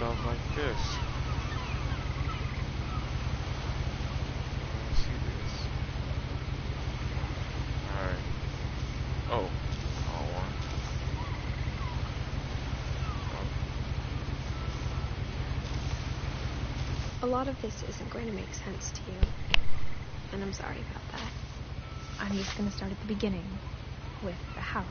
stuff like this. Let's see this. Alright. Oh. Wrong one. A lot of this isn't going to make sense to you, and I'm sorry about that. I'm just going to start at the beginning, with the house.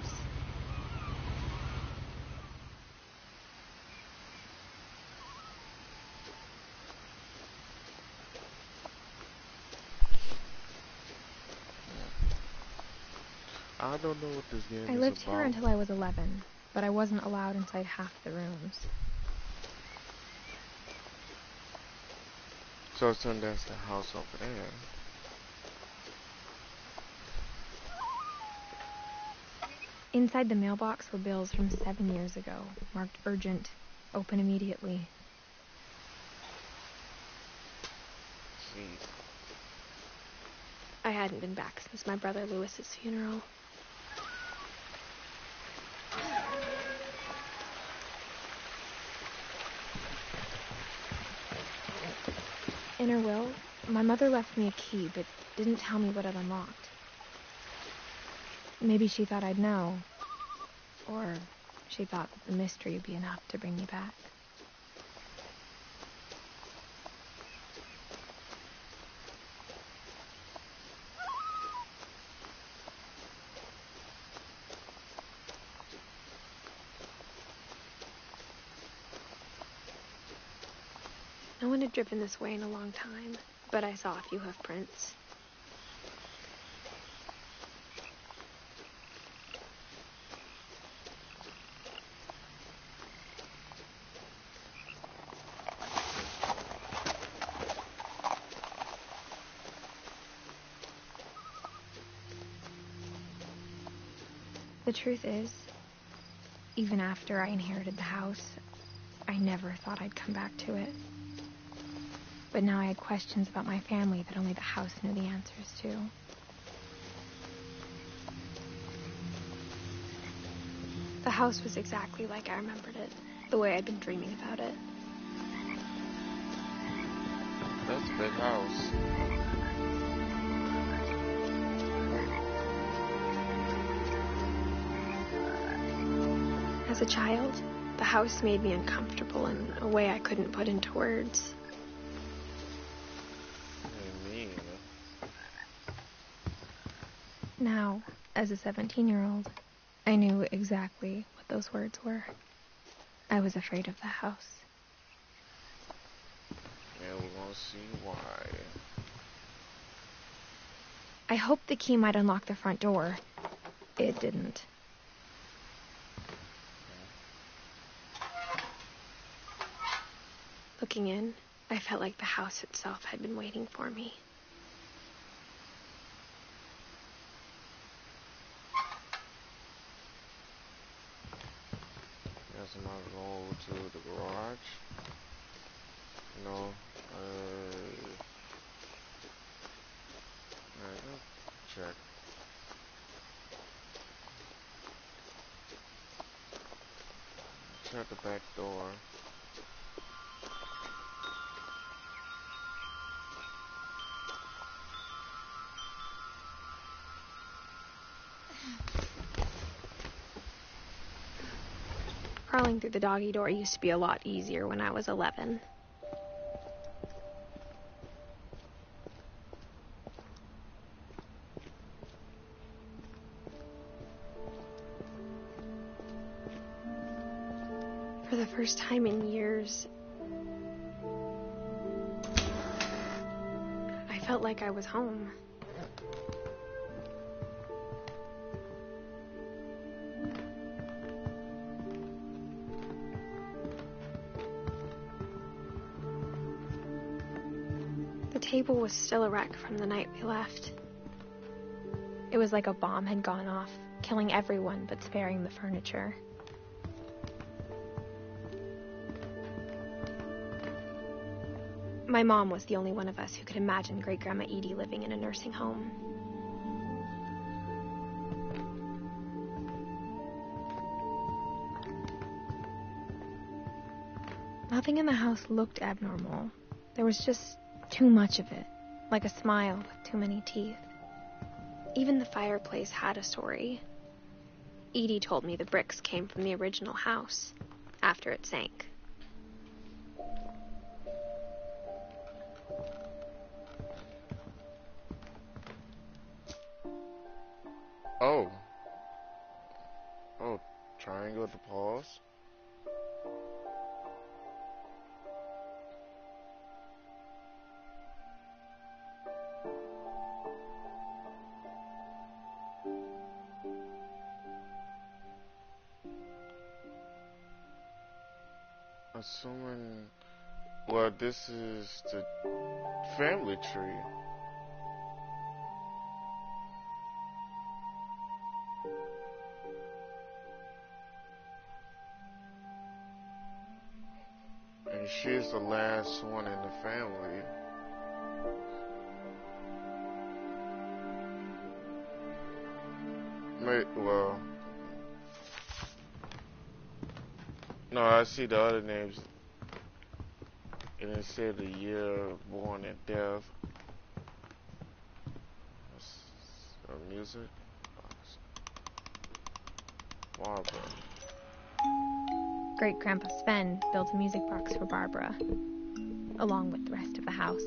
I don't know what this game is I lived about. here until I was 11, but I wasn't allowed inside half the rooms. So that's the house over there. Inside the mailbox were bills from 7 years ago, marked urgent, open immediately. See. I hadn't been back since my brother Lewis's funeral. In her will, my mother left me a key, but didn't tell me what it unlocked. Maybe she thought I'd know. Or she thought that the mystery would be enough to bring me back. No one had driven this way in a long time, but I saw a few hoof prints. The truth is, even after I inherited the house, I never thought I'd come back to it. But now I had questions about my family that only the house knew the answers to. The house was exactly like I remembered it, the way I'd been dreaming about it. That's a big house. As a child, the house made me uncomfortable in a way I couldn't put into words. Now, as a 17-year-old, I knew exactly what those words were. I was afraid of the house. And we're gonna see why. I hoped the key might unlock the front door. It didn't. Looking in, I felt like the house itself had been waiting for me. Guess I'm gonna go to the garage. No, let's check. Check the back door. Crawling through the doggy door used to be a lot easier when I was 11. For the first time in years, I felt like I was home. The table was still a wreck from the night we left. It was like a bomb had gone off, killing everyone but sparing the furniture. My mom was the only one of us who could imagine Great-Grandma Edie living in a nursing home. Nothing in the house looked abnormal. There was just too much of it, like a smile with too many teeth. Even the fireplace had a story. Edie told me the bricks came from the original house, after it sank. Oh. Oh, triangle to pause. Assuming, well, this is the family tree. And she's the last one in the family. Well, no, I see the other names, and it said the year born and death. Music. Barbara. Great-Grandpa Sven built a music box for Barbara, along with the rest of the house.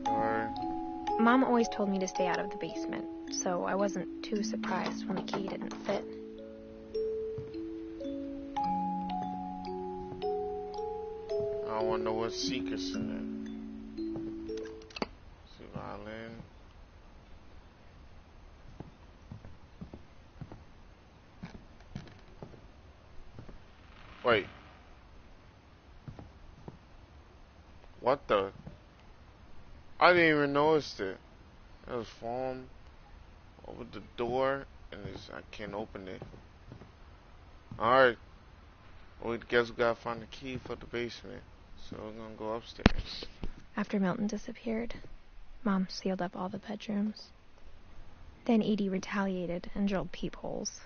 Alright. Mom always told me to stay out of the basement, so I wasn't too surprised when the key didn't fit. I wanna know what secret's in it. See, violin. Wait. What the? I didn't even notice it. It was foam over the door, and I can't open it. Alright. Well, guess we gotta find the key for the basement. So we're gonna go upstairs. After Milton disappeared, Mom sealed up all the bedrooms. Then Edie retaliated and drilled peepholes.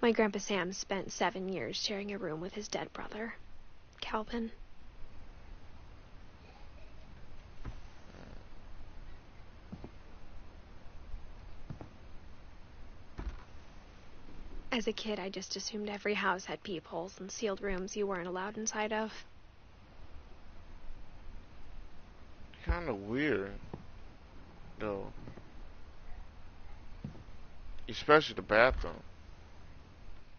My Grandpa Sam spent 7 years sharing a room with his dead brother, Calvin. As a kid, I just assumed every house had peepholes and sealed rooms you weren't allowed inside of. Kinda weird, though. Especially the bathroom.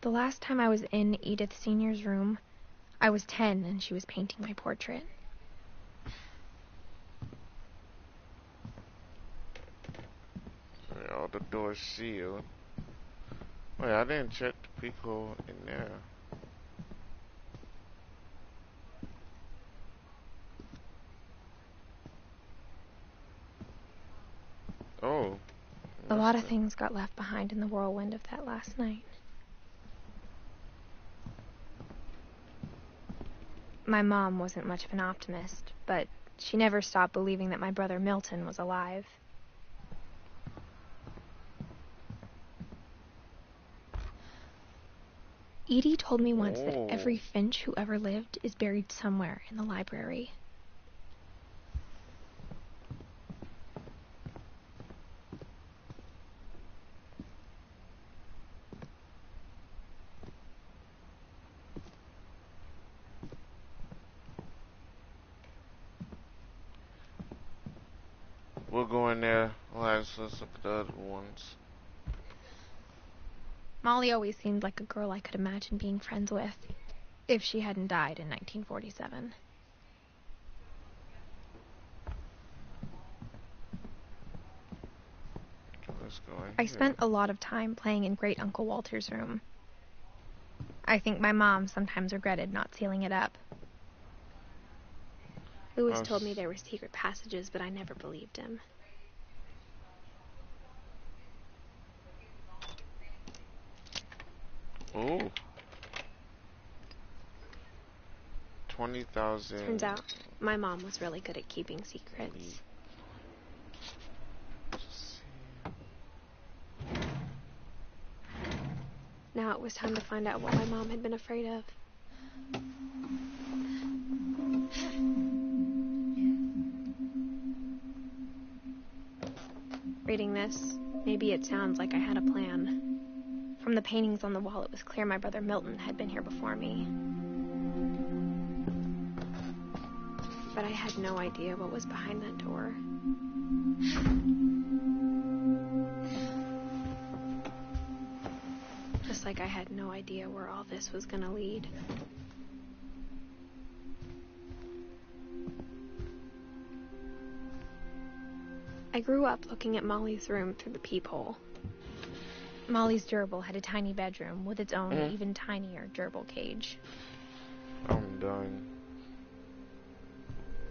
The last time I was in Edith Sr.'s room, I was 10 and she was painting my portrait. So all the doors sealed. Wait, I didn't check the peephole in there. Oh. A lot of things got left behind in the whirlwind of that last night. My mom wasn't much of an optimist, but she never stopped believing that my brother Milton was alive. Edie told me once that every Finch who ever lived is buried somewhere in the library. We'll go in there. Let's look at the other ones. Molly always seemed like a girl I could imagine being friends with, if she hadn't died in 1947. Let's go in I here. spent a lot of time playing in Great Uncle Walter's room. I think my mom sometimes regretted not sealing it up. Louis told me there were secret passages, but I never believed him. Ooh. 20,000. Turns out, my mom was really good at keeping secrets. Now it was time to find out what my mom had been afraid of. Reading this, maybe it sounds like I had a plan. From the paintings on the wall, it was clear my brother Milton had been here before me. But I had no idea what was behind that door. Just like I had no idea where all this was gonna lead. I grew up looking at Molly's room through the peephole. Molly's gerbil had a tiny bedroom with its own even tinier gerbil cage. I'm done.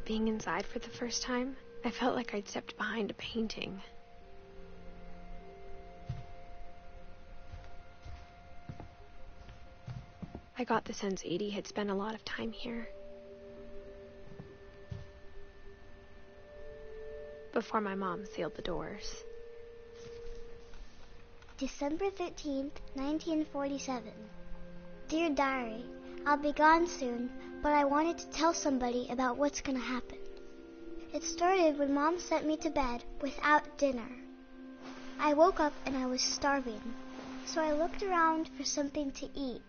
Being inside for the first time, I felt like I'd stepped behind a painting. I got the sense Edie had spent a lot of time here. Before my mom sealed the doors. December 13th, 1947. Dear Diary, I'll be gone soon, but I wanted to tell somebody about what's gonna happen. It started when Mom sent me to bed without dinner. I woke up and I was starving, so I looked around for something to eat.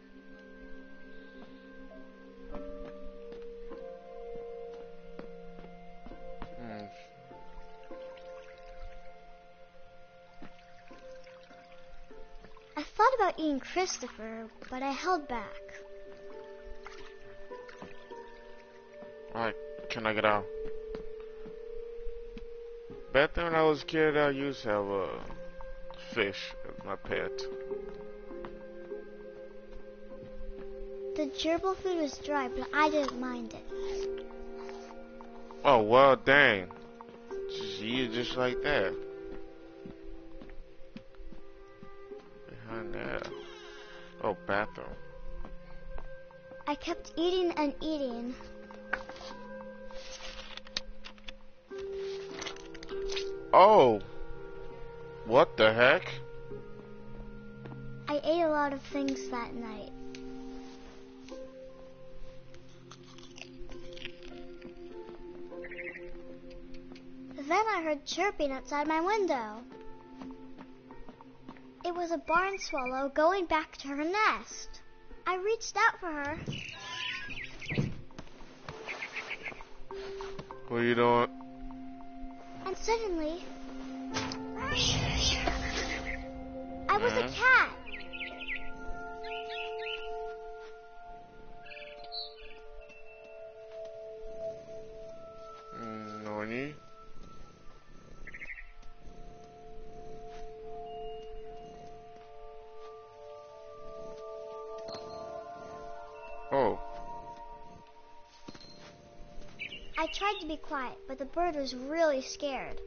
I thought about eating Christopher, but I held back. Alright, can I get out? Back then when I was a kid, I used to have a fish as my pet. The gerbil food was dry, but I didn't mind it. Oh, well, dang. Just eat it just like that. Behind that. Oh, bathroom. I kept eating and eating. Oh! What the heck? I ate a lot of things that night. Then I heard chirping outside my window. It was a barn swallow going back to her nest. I reached out for her. What are you doing? And suddenly, I was a cat. Noni? Oh. I tried to be quiet, but the bird was really scared.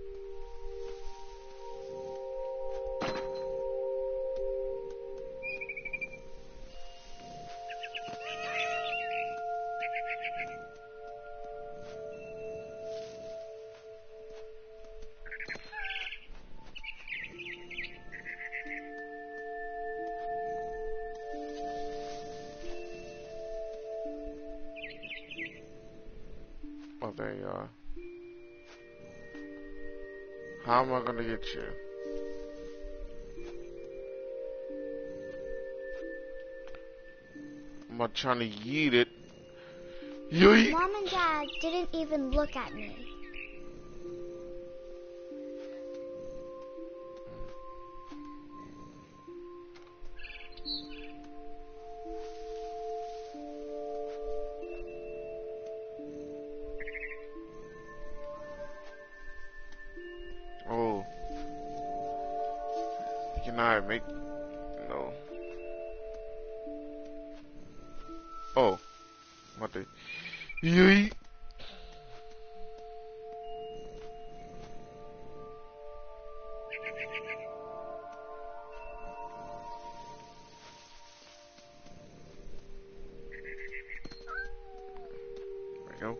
Oh, there you are. How am I gonna get you? I'm not trying to eat it. Yoink! Mom and Dad didn't even look at me. Oh. Can I make... No. Oh. What the... Yoink! go.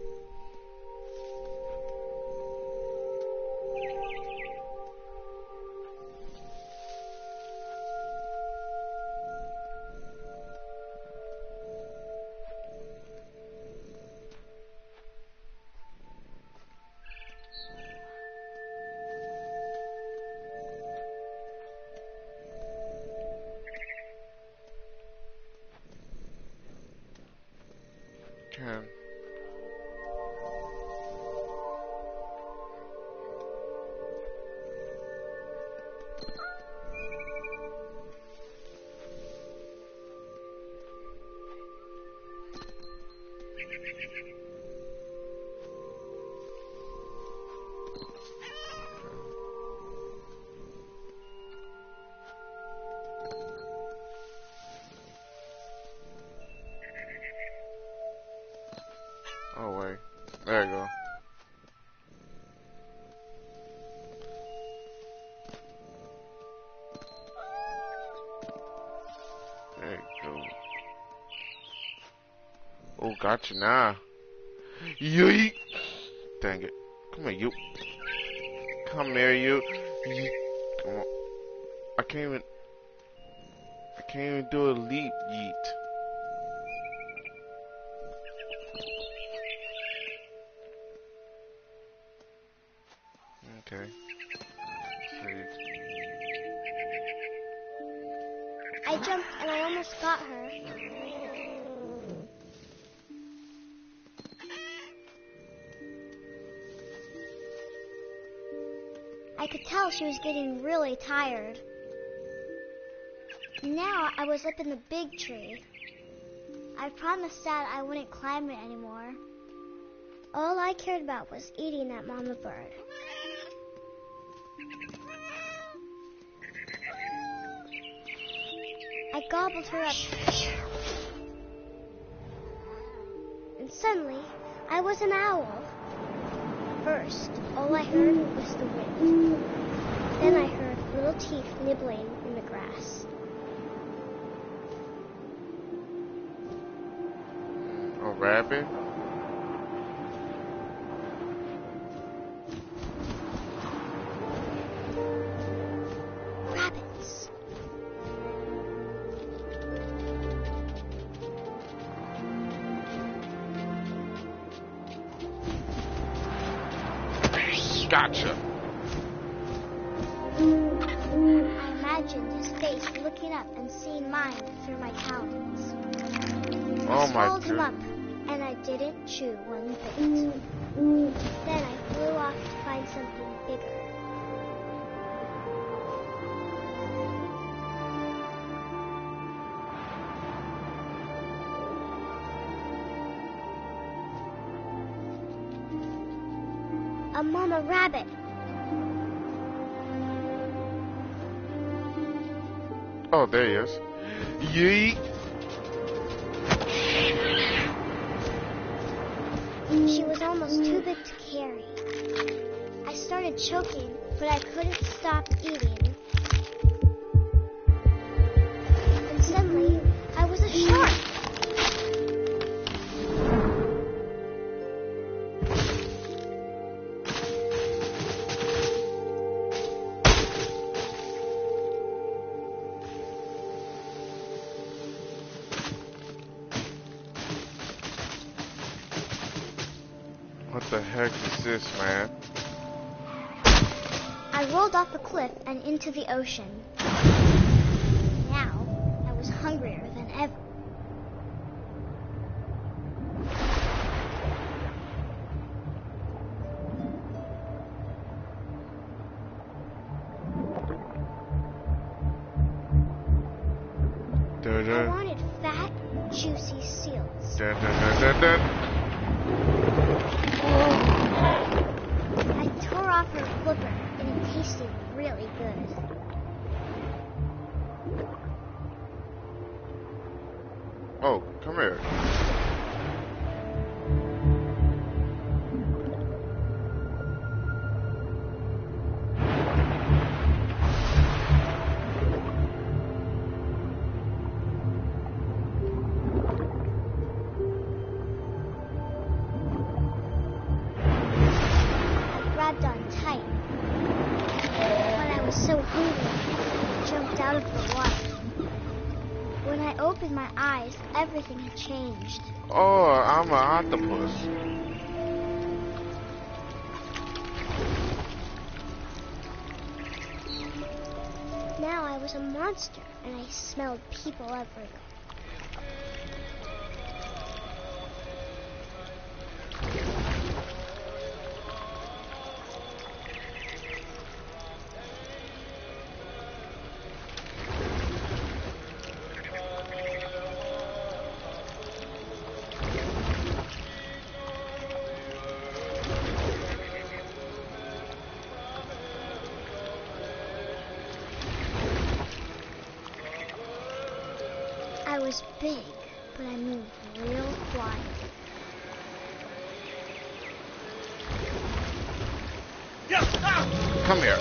Can. Oh wait, there you go. There you go. Oh, gotcha now. Yeet! Dang it. Come here, you. Come here, you. Yeet. Come on. I can't even do a leap, yeet. Okay. Save. I jumped and I almost got her. I could tell she was getting really tired. Now I was up in the big tree. I promised Dad I wouldn't climb it anymore. All I cared about was eating that mama bird. I gobbled her up. And suddenly, I was an owl. First, all I heard was the wind. Then I heard little teeth nibbling in the grass. A rabbit? Rabbits. Gotcha. I imagined his face looking up and seeing mine through my talons. Oh I my swallowed him god. up, and I didn't chew one bit. Then I flew off to find something bigger. A mama rabbit. Oh, there he is. Yeet. She was almost too big to carry. I started choking, but I couldn't stop eating. And suddenly, I was a shark. What the heck is this, man? I rolled off the cliff and into the ocean. Now, I was hungrier than ever. Dun, I dun, wanted fat, juicy seals. dun, dun, dun, dun, dun. I tore off her flipper, and it tasted really good. Oh, come here. When I opened my eyes, everything had changed. Oh, I'm an octopus. Now I was a monster, and I smelled people everywhere. I was big, but I moved real quiet. Come here.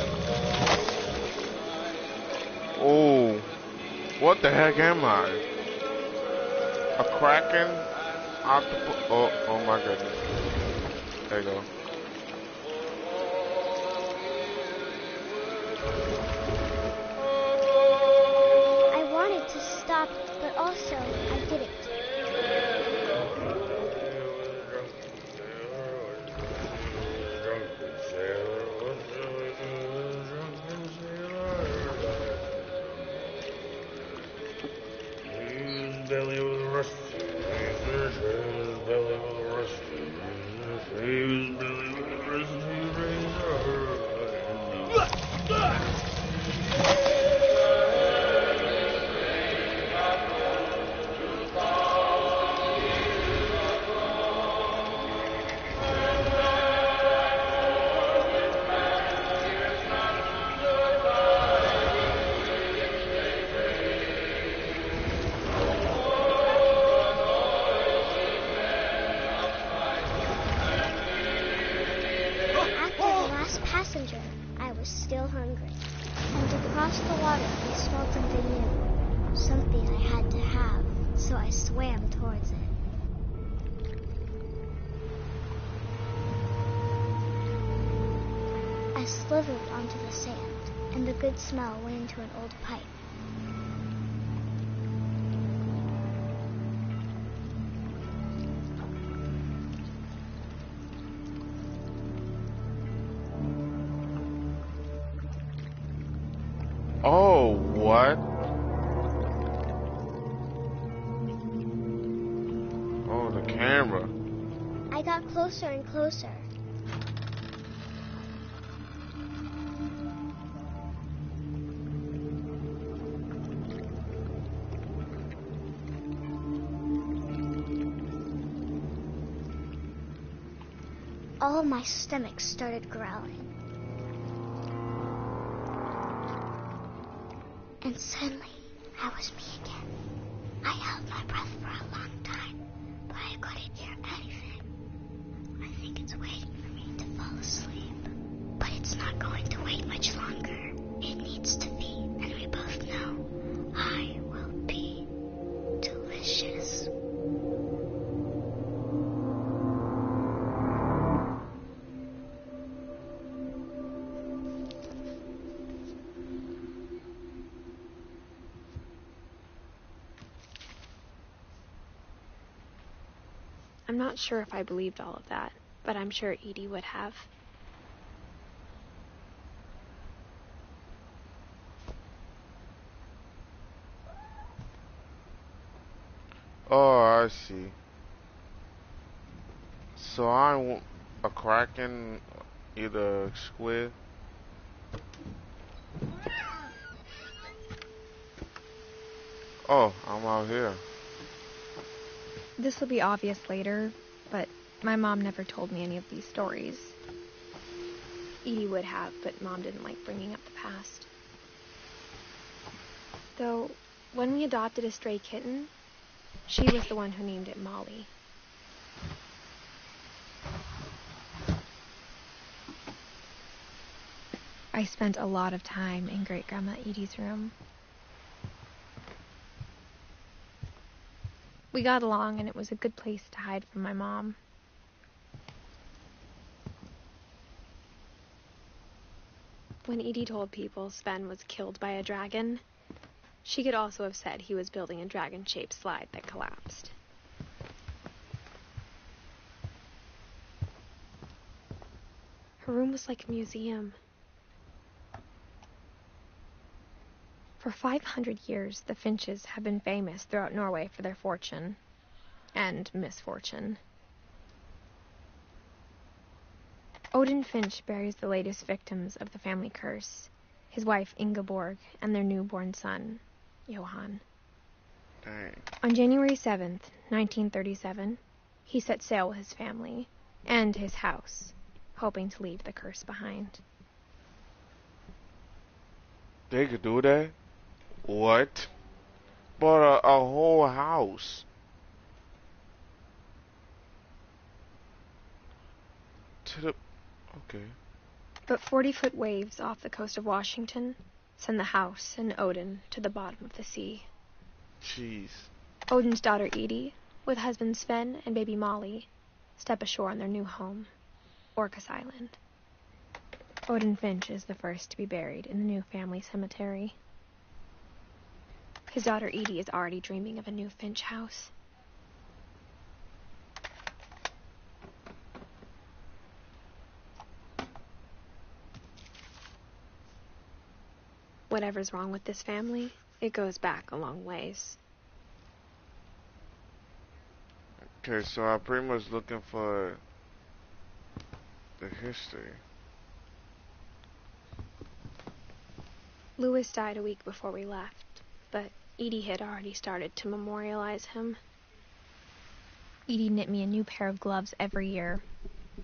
Oh, what the heck am I? A kraken? Octopus? Oh my goodness. There you go. I wanted to stop, but also I didn't. Passenger, I was still hungry. And across the water, I smelled something new. Something I had to have, so I swam towards it. I slithered onto the sand, and the good smell went into an old pipe. Oh, what? Oh, the camera. I got closer and closer. All my stomach started growling. And suddenly, I was me again. I held my breath for a long time, but I couldn't hear anything. I think it's waiting for me to fall asleep. But it's not going to wait much longer. It needs to be, and we both know I will be delicious. I'm not sure if I believed all of that, but I'm sure Edie would have. Oh, I see. So I'm a kraken, either a squid. Oh, I'm out here. This will be obvious later, but my mom never told me any of these stories. Edie would have, but Mom didn't like bringing up the past. Though, when we adopted a stray kitten, she was the one who named it Molly. I spent a lot of time in Great-Grandma Edie's room. We got along, and it was a good place to hide from my mom. When Edie told people Sven was killed by a dragon, She could also have said he was building a dragon-shaped slide that collapsed. Her room was like a museum. For 500 years, the Finches have been famous throughout Norway for their fortune and misfortune. Odin Finch buries the latest victims of the family curse, his wife Ingeborg and their newborn son, Johan. Dang. On January 7th, 1937, he set sail with his family and his house, hoping to leave the curse behind. They could do that? What? Bought a whole house. To the... Okay. But 40-foot waves off the coast of Washington send the house and Odin to the bottom of the sea. Jeez. Odin's daughter Edie, with husband Sven and baby Molly, step ashore on their new home, Orcas Island. Odin Finch is the first to be buried in the new family cemetery. His daughter Edie is already dreaming of a new Finch house. Whatever's wrong with this family, it goes back a long ways. Okay, so I'm pretty much looking for the history. Louis died a week before we left, but Edie had already started to memorialize him. Edie knit me a new pair of gloves every year,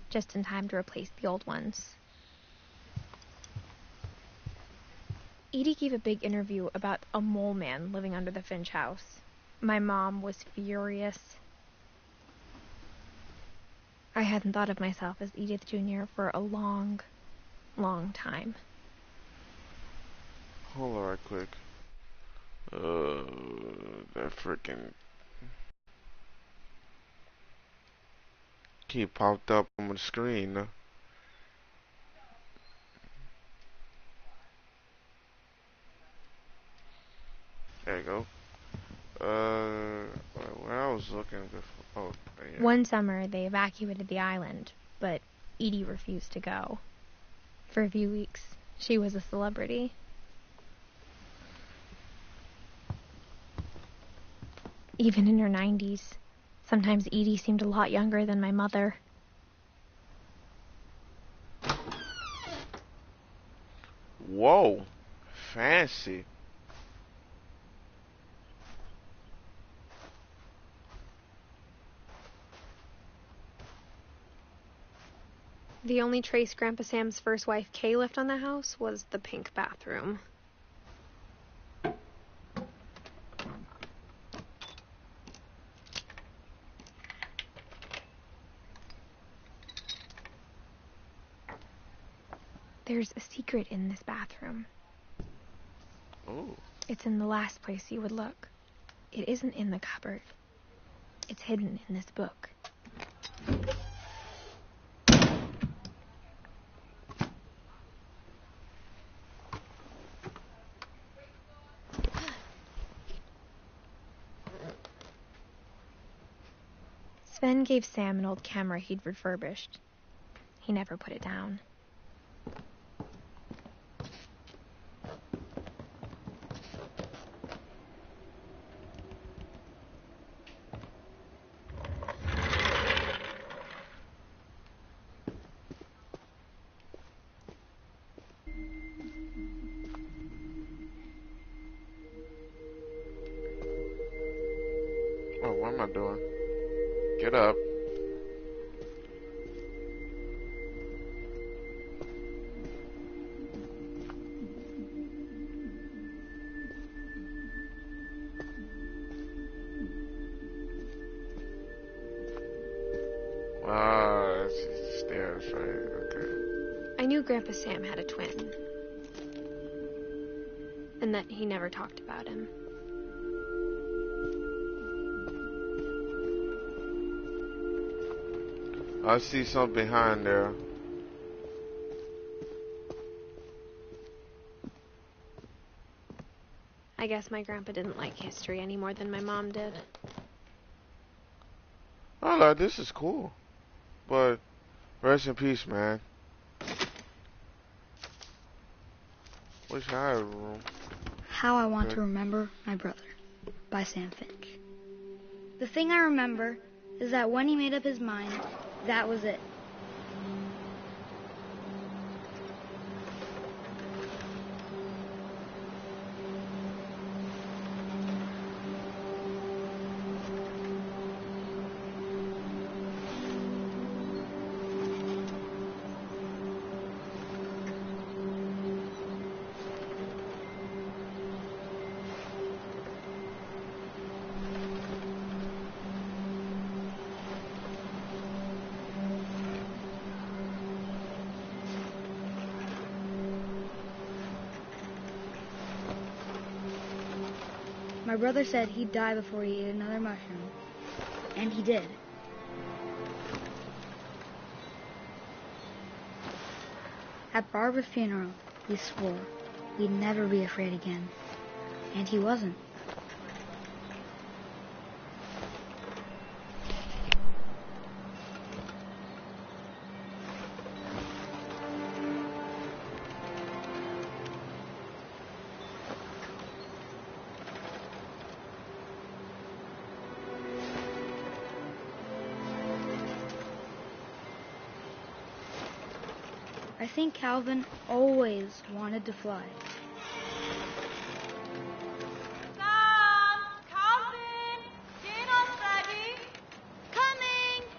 just in time to replace the old ones. Edie gave a big interview about a mole man living under the Finch house. My mom was furious. I hadn't thought of myself as Edith Jr. for a long, long time. Hold on right quick. That freaking key popped up on the screen. There you go. Where I was looking before. Oh, yeah. One summer, they evacuated the island, but Edie refused to go. For a few weeks, she was a celebrity. Even in her 90s, sometimes Edie seemed a lot younger than my mother. Whoa, fancy. The only trace Grandpa Sam's first wife Kay left on the house was the pink bathroom. There's a secret in this bathroom. Ooh. It's in the last place you would look. It isn't in the cupboard. It's hidden in this book. Sven gave Sam an old camera he'd refurbished. He never put it down. Oh, what am I doing? Get up. Ah, it's the stairs, right? Okay. I knew Grandpa Sam had a twin, and that he never talked about him. I see something behind there. I guess my grandpa didn't like history any more than my mom did. I like this is cool. But rest in peace, man. Wish I had a room. How I Want to Remember My Brother by Sam Finch. The thing I remember is that when he made up his mind, that was it. My brother said he'd die before he ate another mushroom. And he did. At Barbara's funeral, he swore he'd never be afraid again. And he wasn't. I think Calvin always wanted to fly. Sam! Calvin! Dinner's ready! Coming!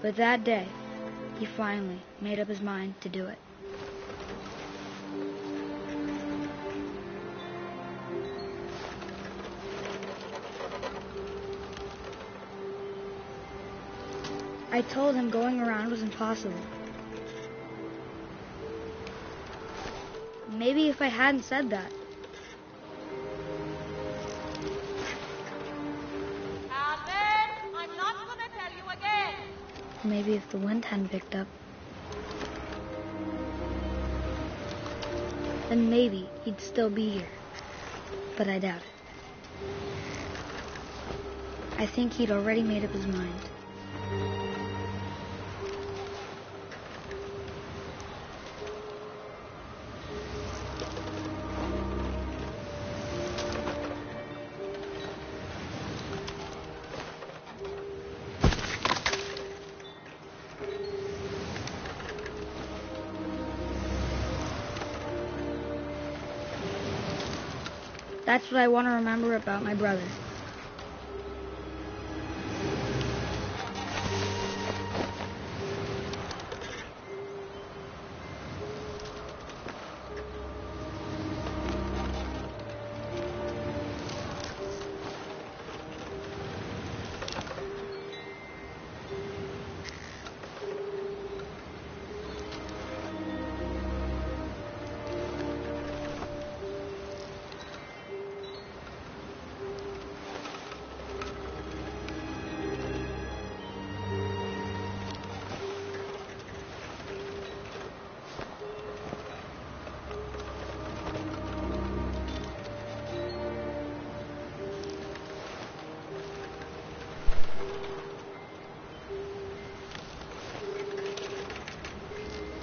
But that day, he finally made up his mind to do it. I told him going around was impossible. Maybe if I hadn't said that, Calvin! I'm not gonna tell you again! maybe if the wind hadn't picked up, then maybe he'd still be here. But I doubt it. I think he'd already made up his mind. That's what I want to remember about my brother.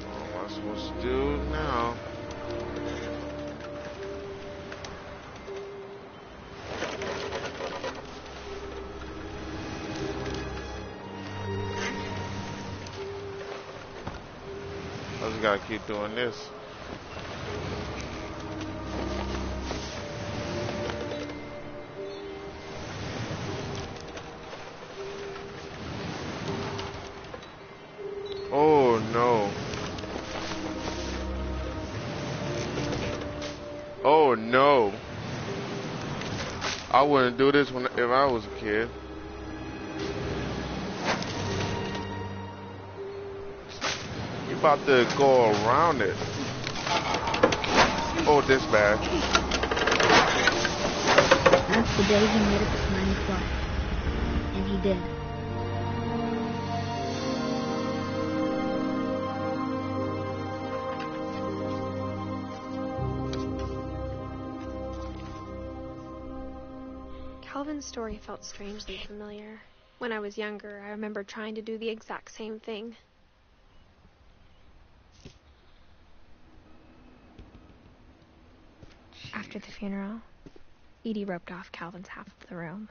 What am I supposed to do now? I just gotta keep doing this. Oh no. Oh no. I wouldn't do this if I was a kid. You about to go around it. Oh, this bad. That's the day he made up his mind to fly. And he did. Calvin's story felt strangely familiar. When I was younger, I remember trying to do the exact same thing. After the funeral, Edie roped off Calvin's half of the room.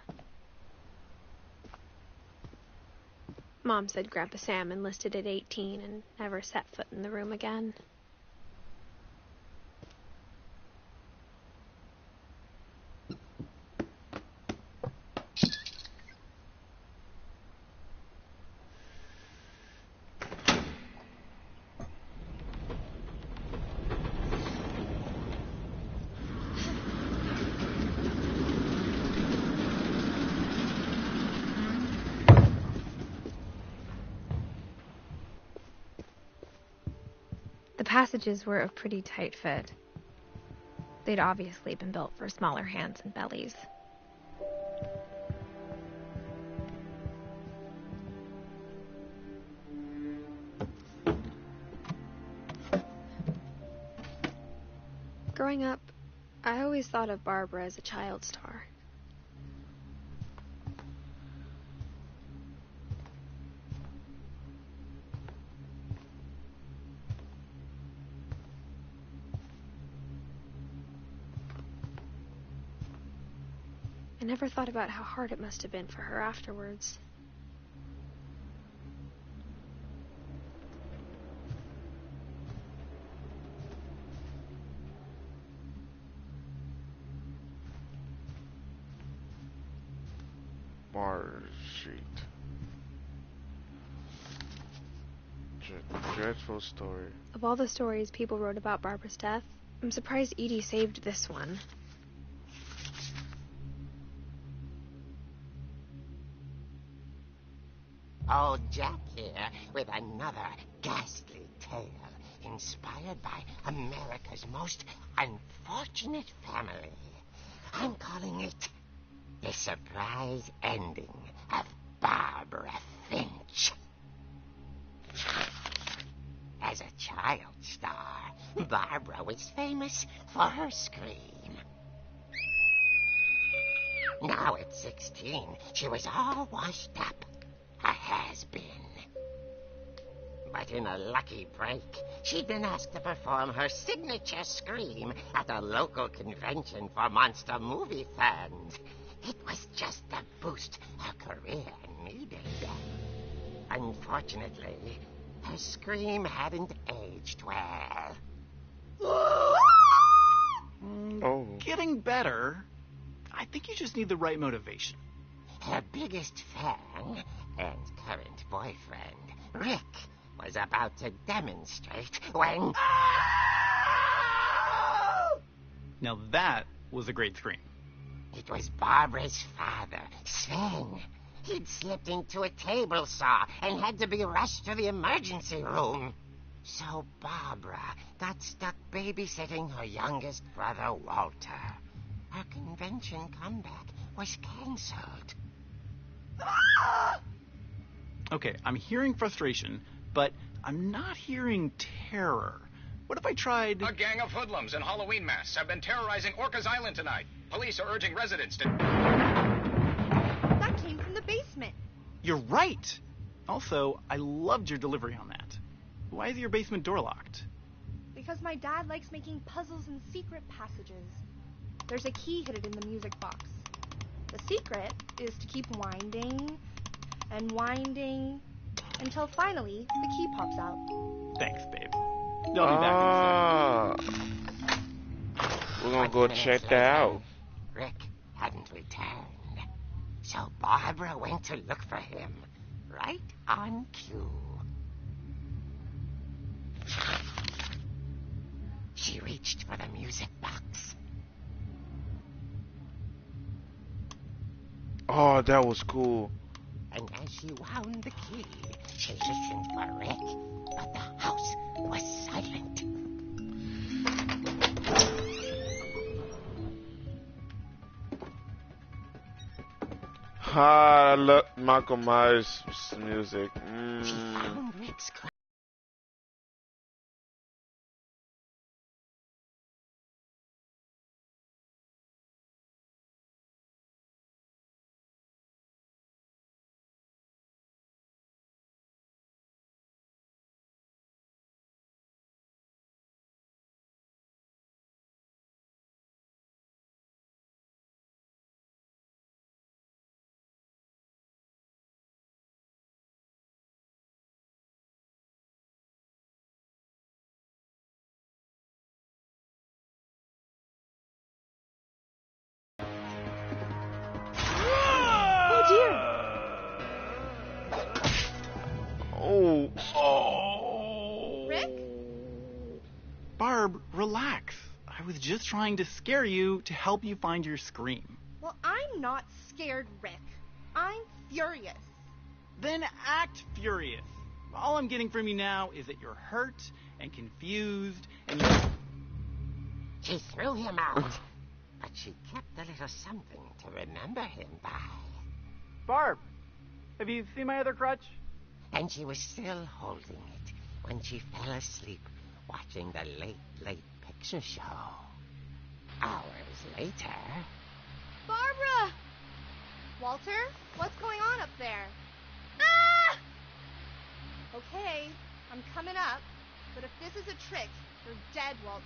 Mom said Grandpa Sam enlisted at 18 and never set foot in the room again. The passages were a pretty tight fit. They'd obviously been built for smaller hands and bellies. Growing up, I always thought of Barbara as a child star. I never thought about how hard it must have been for her afterwards. Bar sheet. Dreadful story. Of all the stories people wrote about Barbara's death, I'm surprised Edie saved this one. Old Jack here with another ghastly tale inspired by America's most unfortunate family. I'm calling it The Surprise Ending of Barbara Finch. As a child star, Barbara was famous for her scream. Now at 16, she was all washed up. A has-been. But in a lucky break, she'd been asked to perform her signature scream at a local convention for monster movie fans. It was just the boost her career needed. Unfortunately, her scream hadn't aged well. Oh. Getting better. I think you just need the right motivation. Her biggest fan and current boyfriend, Rick, was about to demonstrate when... Now that was a great scream. It was Barbara's father, Sven. He'd slipped into a table saw and had to be rushed to the emergency room. So Barbara got stuck babysitting her youngest brother, Walter. Her convention comeback was canceled. Okay, I'm hearing frustration, but I'm not hearing terror. What if I tried... A gang of hoodlums in Halloween masks have been terrorizing Orcas Island tonight. Police are urging residents to... That came from the basement. You're right! Also, I loved your delivery on that. Why is your basement door locked? Because my dad likes making puzzles and secret passages. There's a key hidden in the music box. The secret is to keep winding and winding until finally the key pops out. Thanks, babe. I'll be back in a sec. We're gonna go check that out. Rick hadn't returned. So Barbara went to look for him, right on cue. She reached for the music box. Oh, that was cool. And as she wound the key, she listened for Rick, but the house I love Michael Myers music. She found Rick's crime. Oh. Rick? Barb, relax. I was just trying to scare you to help you find your scream. Well, I'm not scared, Rick. I'm furious. Then act furious. All I'm getting from you now is that you're hurt and confused and you... She threw him out, but she kept a little something to remember him by. Barb, have you seen my other crutch? And she was still holding it when she fell asleep watching the late picture show. Hours later... Barbara! Walter, what's going on up there? Ah! Okay, I'm coming up, but if this is a trick, you're dead, Walter.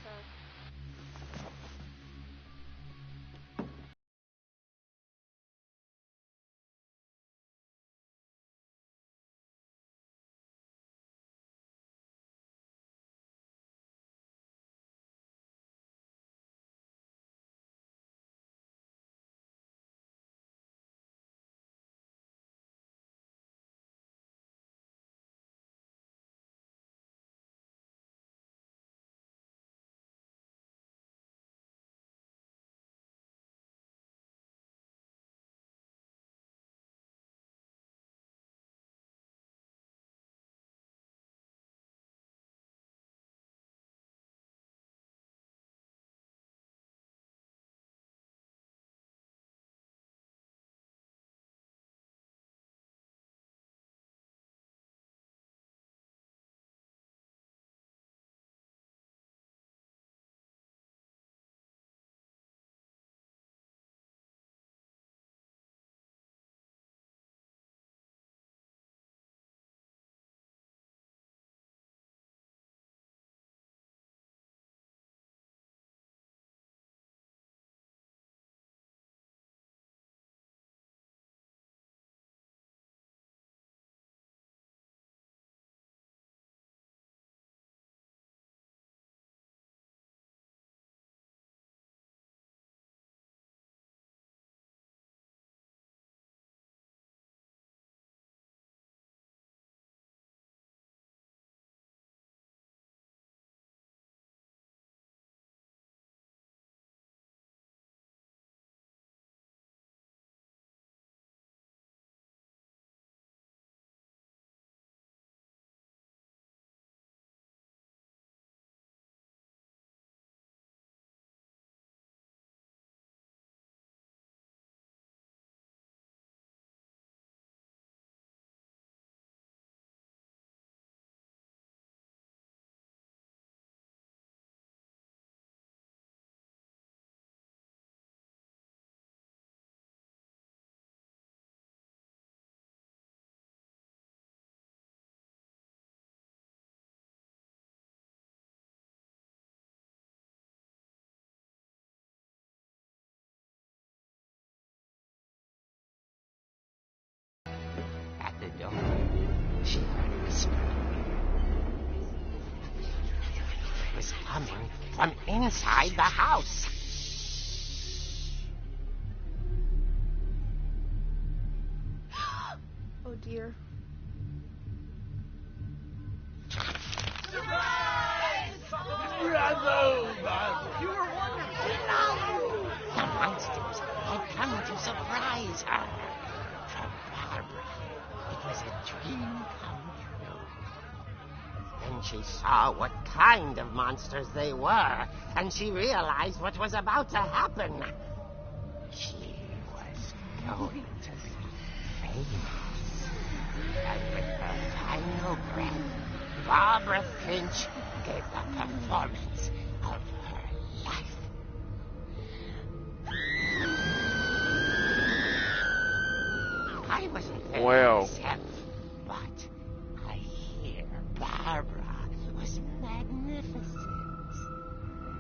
At the door, she heard whispering. It was coming from inside the house. Oh, dear. The monsters had come to surprise her. For Barbara, it was a dream come true. Then she saw what kind of monsters they were, and she realized what was about to happen. She was going to be And with her final breath, Barbara Finch gave the performance of her life. I wasn't there myself, but I hear Barbara was magnificent.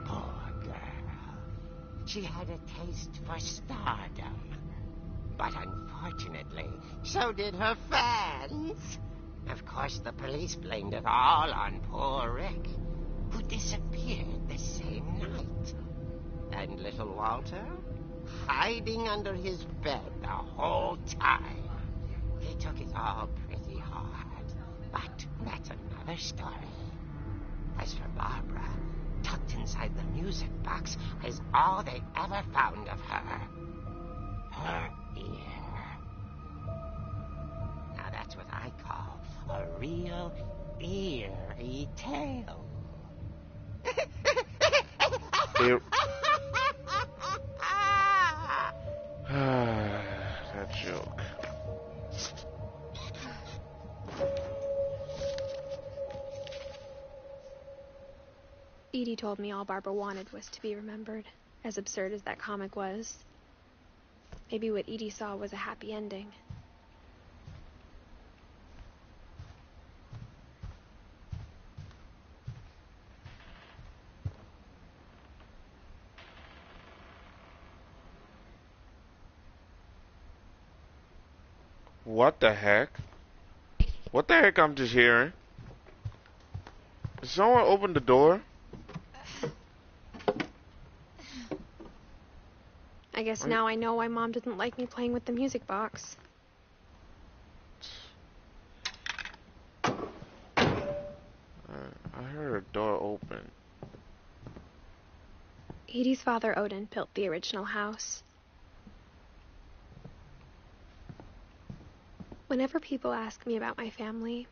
Poor girl. She had a taste for stardom. But unfortunately, so did her fans. Of course, the police blamed it all on poor Rick, who disappeared the same night. And little Walter, hiding under his bed the whole time. He took it all pretty hard, but that's another story. As for Barbara, tucked inside the music box is all they ever found of her. Her ear. Now that's what I call a real eerie tale. That joke. Edie told me all Barbara wanted was to be remembered, as absurd as that comic was. Maybe what Edie saw was a happy ending. What the heck? What the heck I'm just hearing? Did someone open the door? I guess now I know why Mom didn't like me playing with the music box. I heard a door open. Edie's father, Odin, built the original house. Whenever people ask me about my family,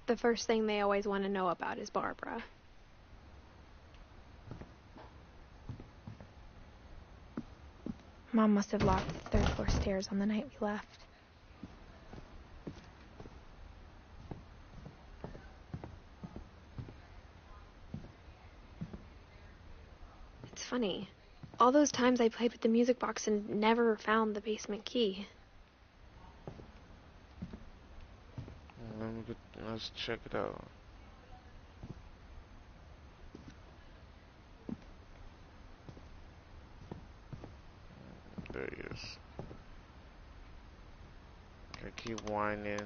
the first thing they always want to know about is Barbara. Mom must have locked the third floor stairs on the night we left. It's funny. All those times I played with the music box and never found the basement key. Let's check it out. There he is. I keep whining.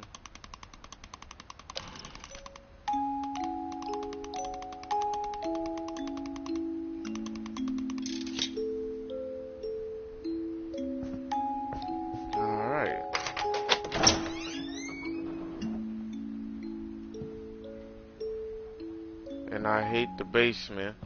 Alright. And I hate the basement.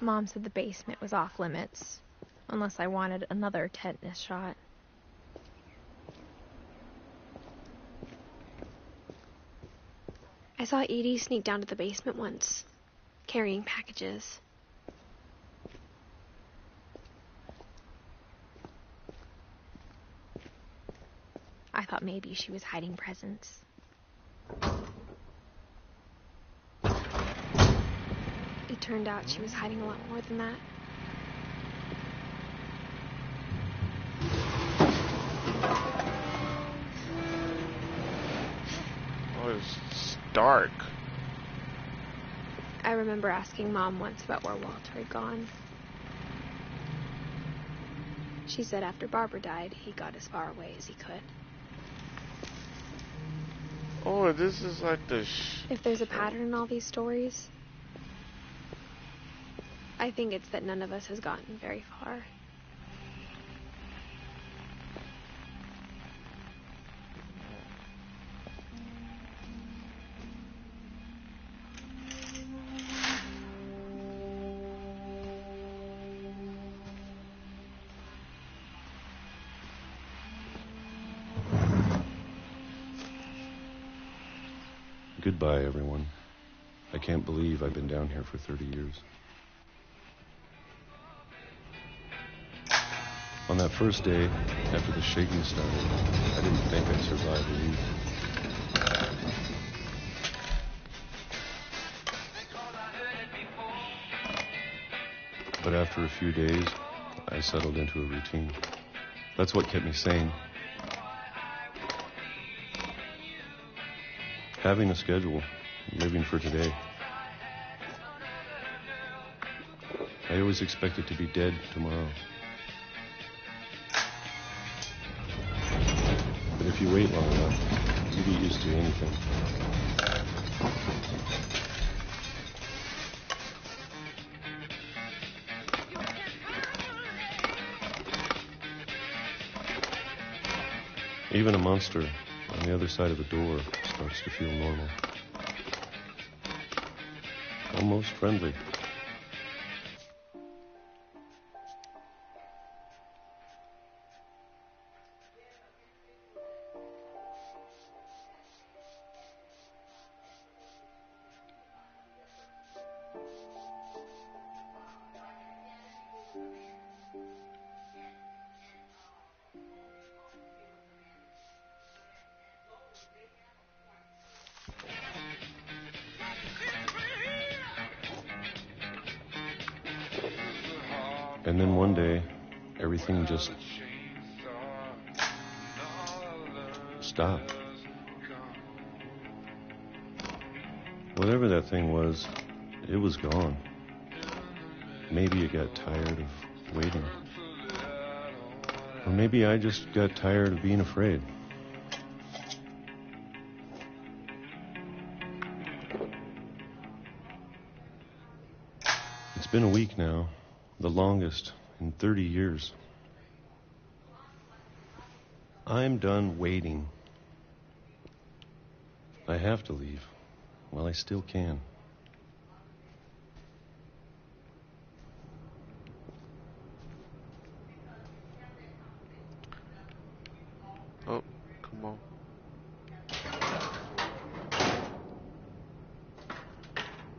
Mom said the basement was off limits, unless I wanted another tetanus shot. I saw Edie sneak down to the basement once, carrying packages. I thought maybe she was hiding presents. It turned out she was hiding a lot more than that. Oh, it's dark. I remember asking Mom once about where Walter had gone. She said after Barbara died, he got as far away as he could. Oh, this is like the If there's a pattern in all these stories, I think it's that none of us has gotten very far. Goodbye, everyone. I can't believe I've been down here for 30 years. On that first day, after the shaking started, I didn't think I'd survive a week. But after a few days, I settled into a routine. That's what kept me sane. Having a schedule, living for today. I always expected to be dead tomorrow. But if you wait long enough, you get used to anything. Even a monster on the other side of the door starts to feel normal. Almost friendly. And then one day, everything just stopped. Whatever that thing was, it was gone. Maybe it got tired of waiting. Or maybe I just got tired of being afraid. It's been a week now. The longest in 30 years. I'm done waiting. I have to leave while I still can. Oh, come on.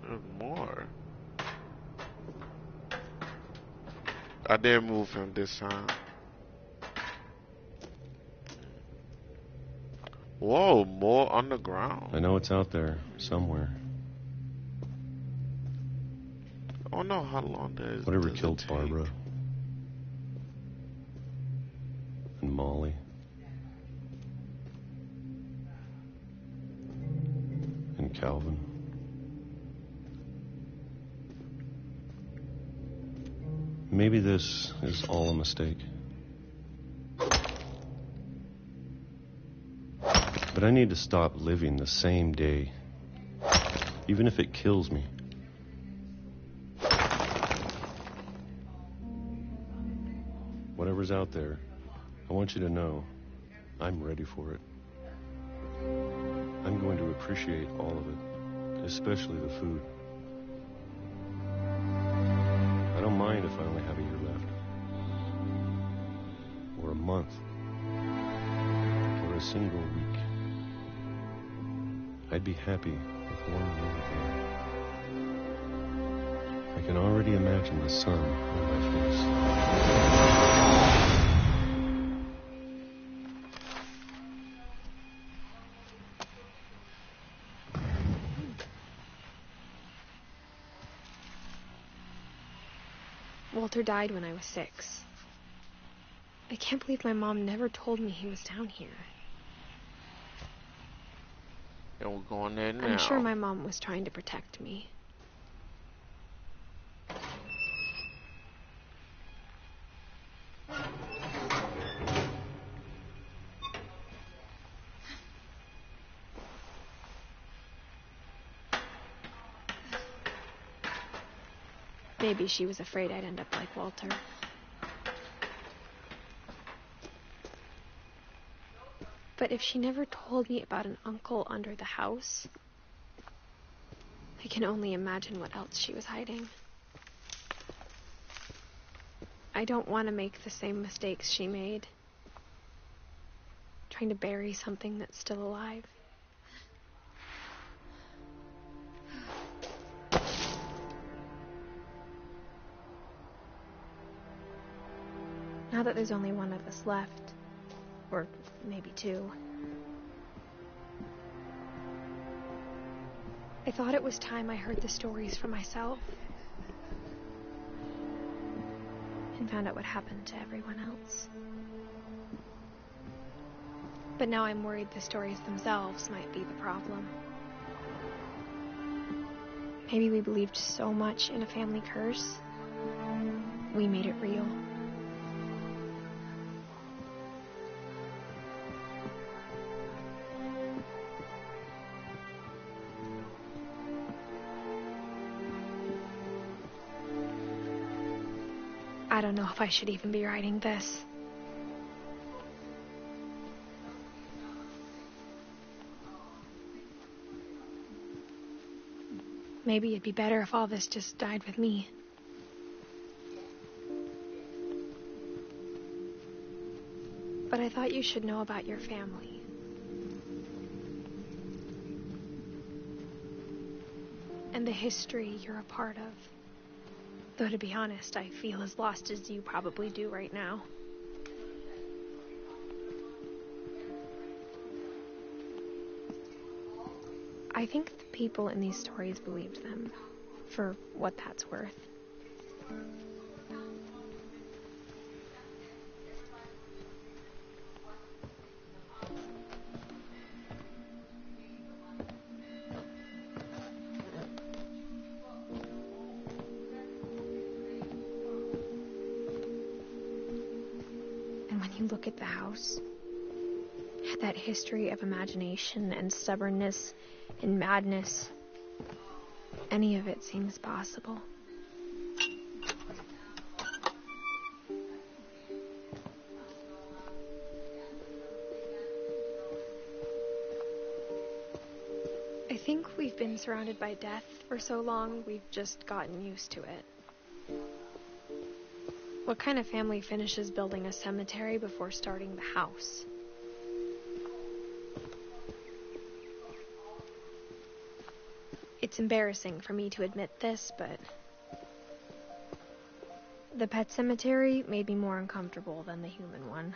There's more. I didn't move him this time. Whoa, more underground. I know it's out there somewhere. I don't know how long that is. Whatever killed Barbara and Molly and Calvin. Maybe this is all a mistake. But I need to stop living the same day, even if it kills me. Whatever's out there, I want you to know I'm ready for it. I'm going to appreciate all of it, especially the food. I don't mind if I only have a year left, or a month, or a single week. I'd be happy with 1 more day. I can already imagine the sun on my face. Walter died when I was 6. I can't believe my mom never told me he was down here. And we're going there now. I'm sure my mom was trying to protect me. Maybe she was afraid I'd end up like Walter. But if she never told me about an uncle under the house, I can only imagine what else she was hiding. I don't want to make the same mistakes she made, trying to bury something that's still alive. that there's only one of us left, or maybe two, I thought it was time I heard the stories for myself and found out what happened to everyone else. But now I'm worried the stories themselves might be the problem. Maybe we believed so much in a family curse, we made it real. I don't know if I should even be writing this. Maybe it'd be better if all this just died with me. But I thought you should know about your family. And the history you're a part of. Though to be honest, I feel as lost as you probably do right now. I think the people in these stories believed them, for what that's worth. And when you look at the house, that history of imagination and stubbornness and madness, any of it seems possible. I think we've been surrounded by death for so long, we've just gotten used to it. What kind of family finishes building a cemetery before starting the house? It's embarrassing for me to admit this, but the pet cemetery made me more uncomfortable than the human one.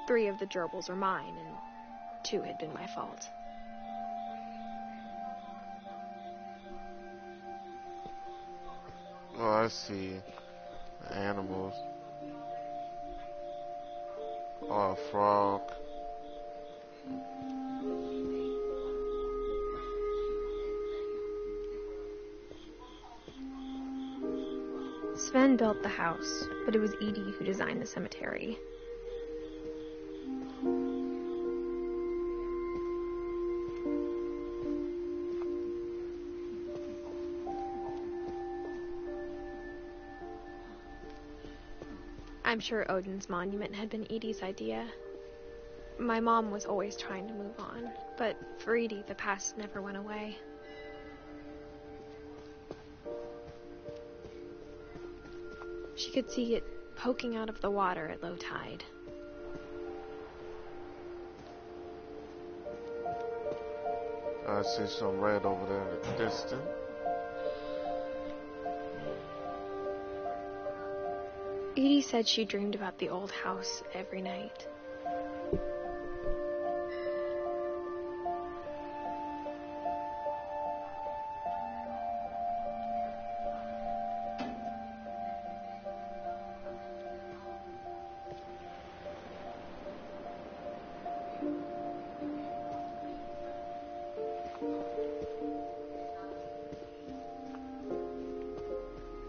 Three of the gerbils are mine, and 2 had been my fault. Oh, I see. The animals. Oh, a frog. Sven built the house, but it was Edie who designed the cemetery. I'm sure Odin's monument had been Edie's idea. My mom was always trying to move on, but for Edie, the past never went away. She could see it poking out of the water at low tide. I see some red over there in the distance. Edie said she dreamed about the old house every night.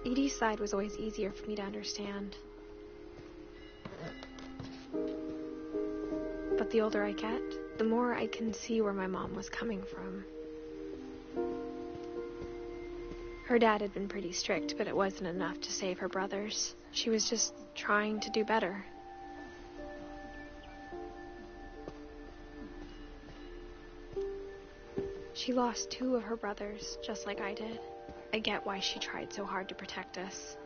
Edie's side was always easier for me to understand. But the older I get, the more I can see where my mom was coming from. Her dad had been pretty strict, but it wasn't enough to save her brothers. She was just trying to do better. She lost 2 of her brothers, just like I did. I get why she tried so hard to protect us.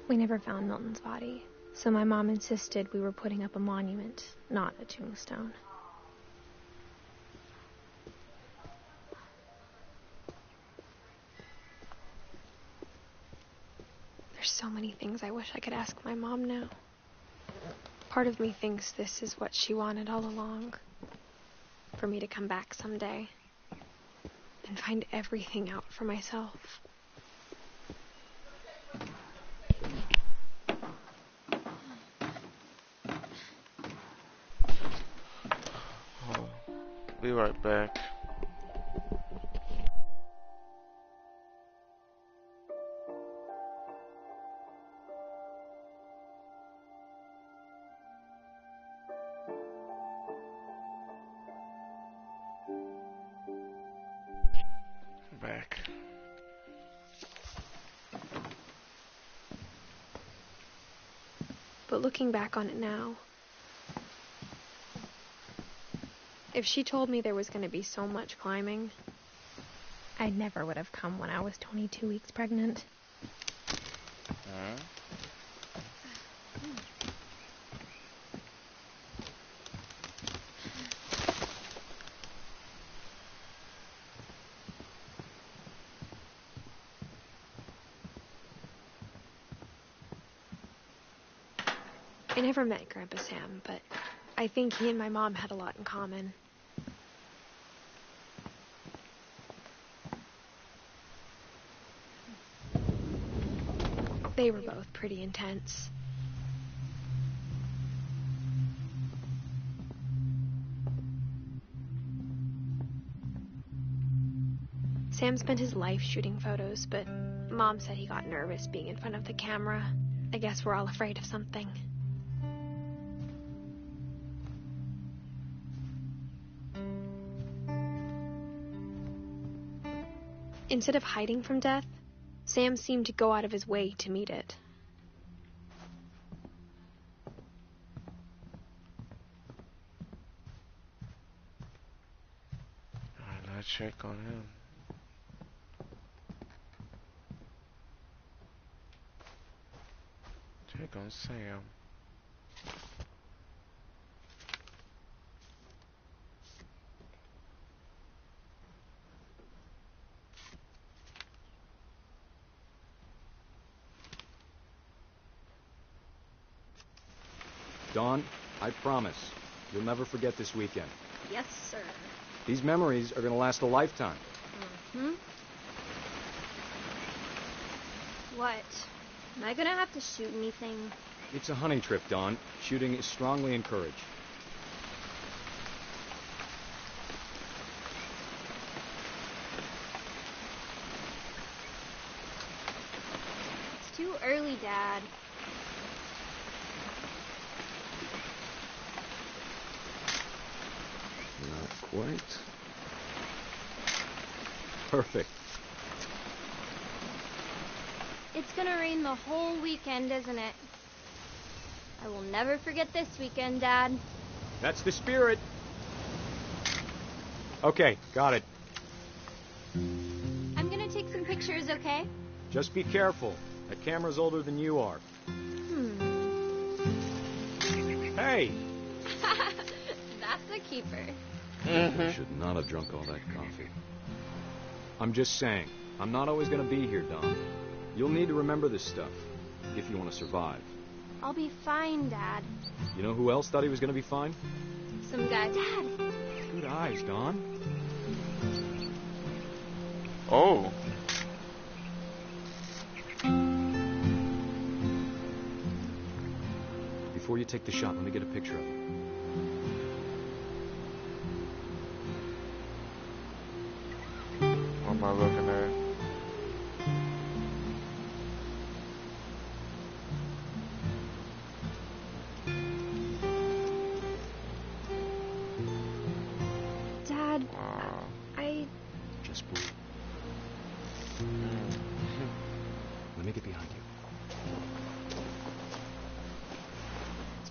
We never found Milton's body, so my mom insisted we were putting up a monument, not a tombstone. so many things I wish I could ask my mom now. Part of me thinks this is what she wanted all along. For me to come back someday and find everything out for myself. I'll be right back. Back. But looking back on it now, if she told me there was going to be so much climbing, I never would have come when I was 22 weeks pregnant. I never met Grandpa Sam, but I think he and my mom had a lot in common. They were both pretty intense. Sam spent his life shooting photos, but Mom said he got nervous being in front of the camera. I guess we're all afraid of something. Instead of hiding from death, Sam seemed to go out of his way to meet it. Alright, let's check on him. Check on Sam. Dawn, I promise, you'll never forget this weekend. Yes, sir. These memories are going to last a lifetime. Mm-hmm. What? Am I gonna have to shoot anything? It's a hunting trip, Dawn. Shooting is strongly encouraged. It's too early, Dad. Not quite. Perfect. It's gonna rain the whole weekend, isn't it? I will never forget this weekend, Dad. That's the spirit. Okay, got it. I'm gonna take some pictures, okay? Just be careful. That camera's older than you are. Hey! That's a keeper. You should not have drunk all that coffee. I'm just saying, I'm not always going to be here, Dom. You'll need to remember this stuff, if you want to survive. I'll be fine, Dad. You know who else thought he was going to be fine? Some guy. Dad! Good eyes, Don. Oh. Before you take the shot, let me get a picture of it. What am I looking at? Dad, I... Just breathe. Let me get behind you.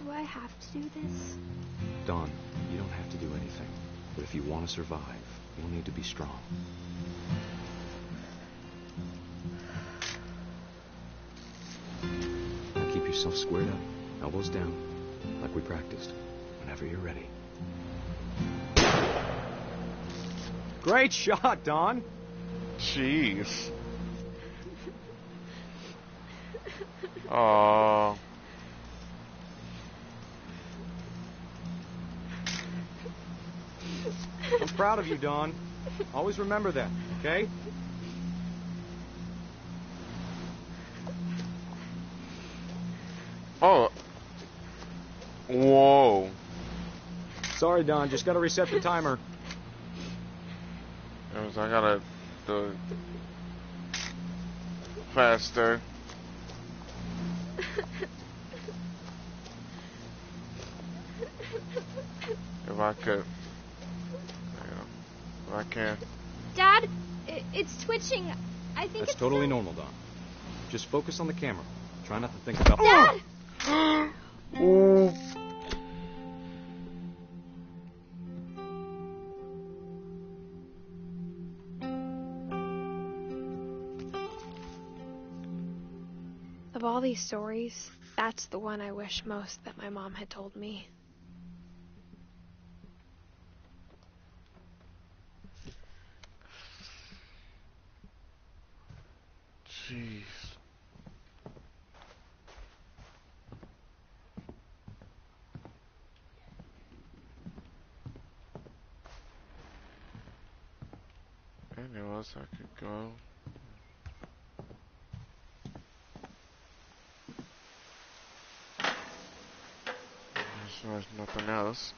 Do I have to do this? Dawn, you don't have to do anything. But if you want to survive, you'll need to be strong. Now keep yourself squared up, elbows down, like we practiced, whenever you're ready. Great shot, Dawn! Jeez. Oh. I'm proud of you, Dawn. Always remember that, okay? Oh. Whoa. Sorry, Dawn. Just gotta reset the timer. I gotta do it faster. If I could. If I can. Dad, it's twitching. I think That's it's totally normal, Dawn. Just focus on the camera. Try not to think about... Dad! Ooh. Of all these stories, that's the one I wish most that my mom had told me. Jeez. Anywhere else I could go? There's nothing else.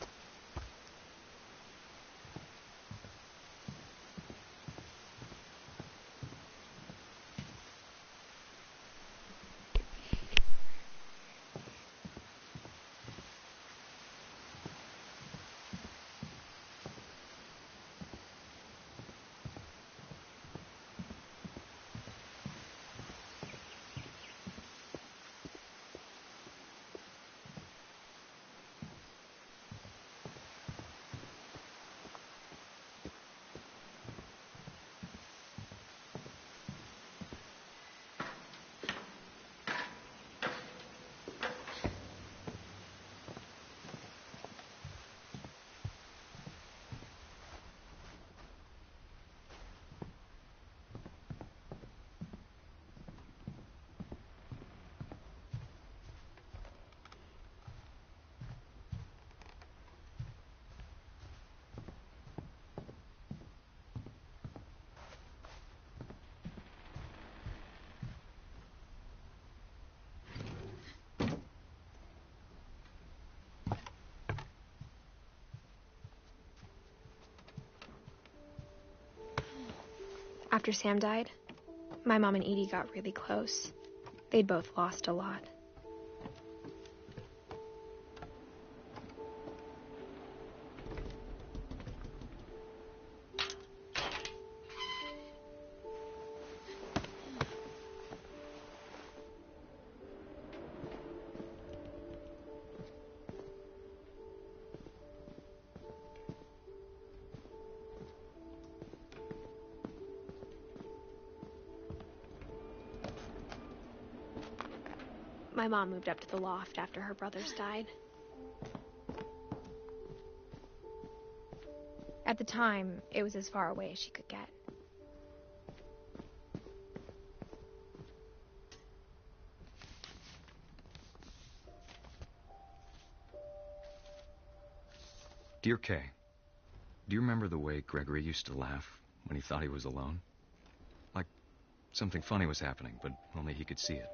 After Sam died, my mom and Edie got really close. They'd both lost a lot. My mom moved up to the loft after her brothers died. At the time, it was as far away as she could get. Dear Kay, do you remember the way Gregory used to laugh when he thought he was alone? Like something funny was happening, but only he could see it.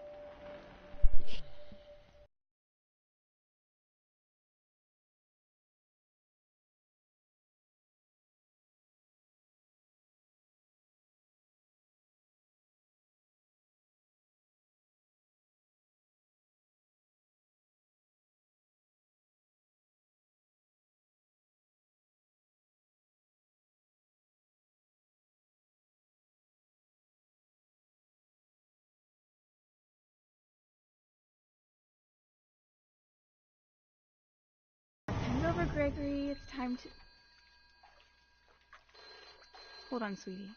Hand over, Gregory. It's time to... Hold on, sweetie.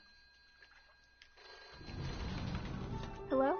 Hello?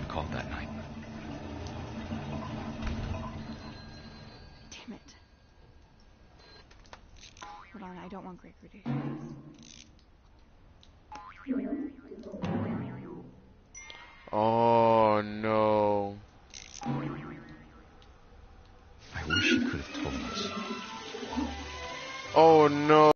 called that night. Damn it. Hold on, I don't want Gregory to hear this. Oh no. I wish he could have told us. Oh no.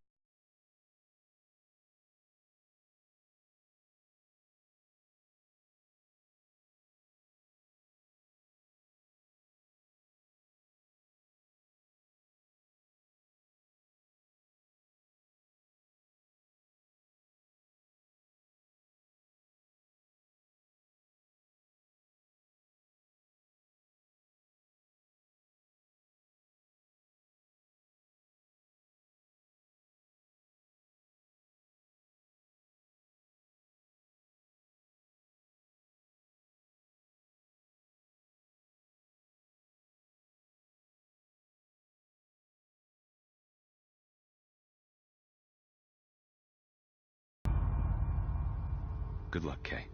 Good luck, Kay.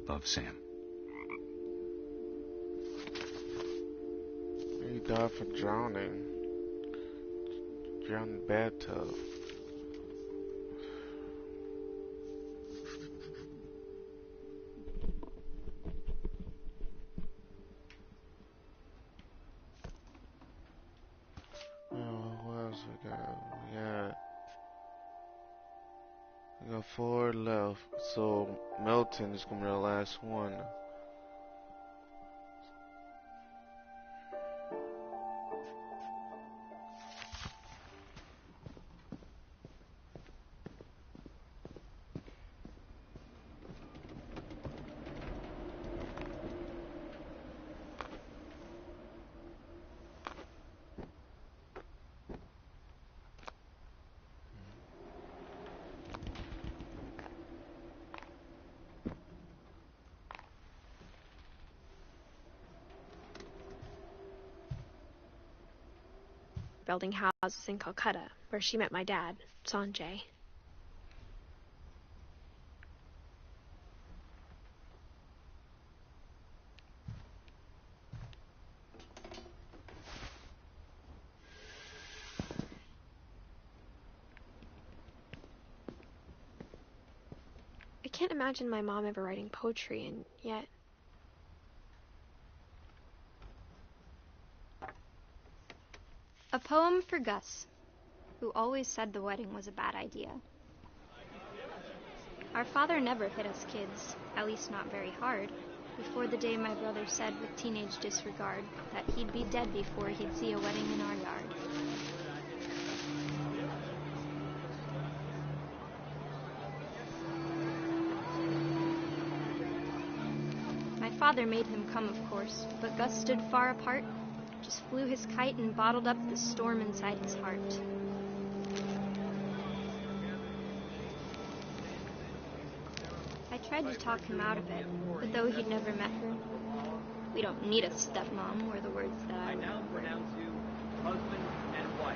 Love, Sam. He died for drowning. Drowned in the bathtub. What else we got? We got 4 left. So Melton is gonna be the last one. Building houses in Calcutta, where she met my dad, Sanjay. I can't imagine my mom ever writing poetry, and yet... A poem for Gus, who always said the wedding was a bad idea. Our father never hit us kids, at least not very hard, before the day my brother said with teenage disregard that he'd be dead before he'd see a wedding in our yard. My father made him come, of course, but Gus stood far apart, just flew his kite and bottled up the storm inside his heart. I tried to talk him out of it, but though he'd never met her, "We don't need a stepmom," were the words that I now remembered. pronounce you husband and wife.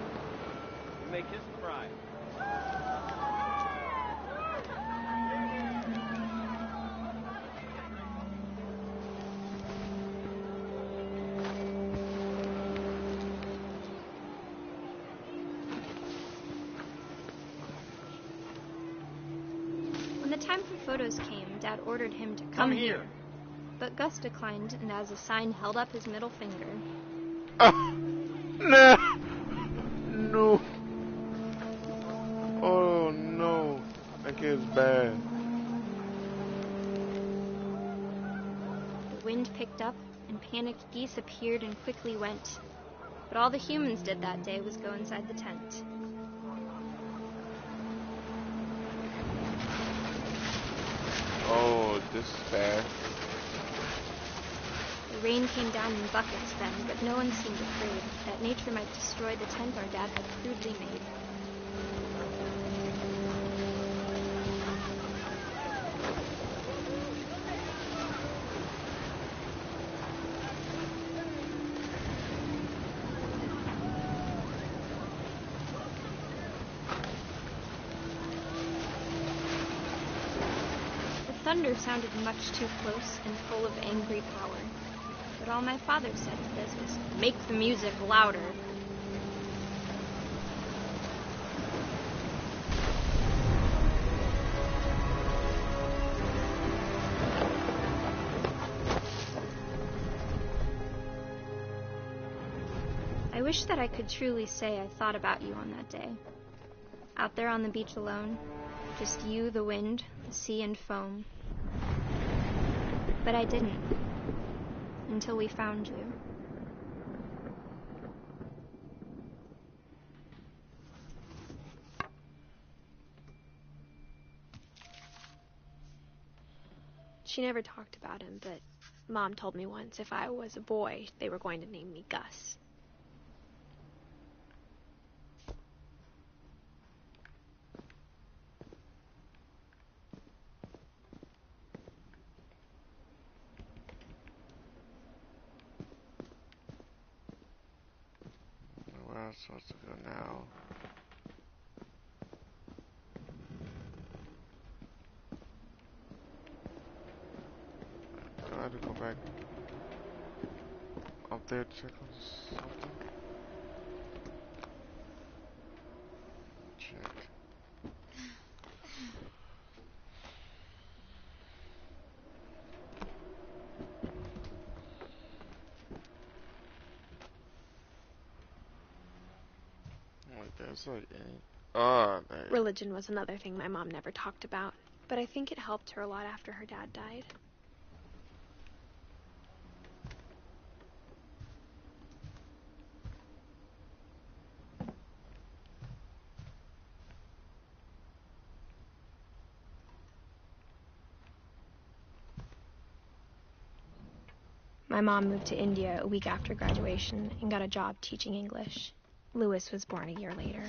You may kiss the bride. When the time for photos came, Dad ordered him to come here. But Gus declined, and as a sign held up his middle finger. Nah. No. Oh no. That kid's bad. The wind picked up, and panicked geese appeared and quickly went. But all the humans did that day was go inside the tent. Oh, this is bad. The rain came down in buckets then, but no one seemed afraid that nature might destroy the tent our dad had crudely made. thunder sounded much too close and full of angry power. But all my father said to this was, "Make the music louder." I wish that I could truly say I thought about you on that day. Out there on the beach alone, just you, the wind, the sea, and foam. But I didn't, until we found you. She never talked about him, but Mom told me once if I was a boy, they were going to name me Gus. Where am I supposed to go now? Do I have to go back up there to check on something? Check. Like that's like any. There. Religion was another thing my mom never talked about, but I think it helped her a lot after her dad died. My mom moved to India a week after graduation and got a job teaching English. Louis was born a year later.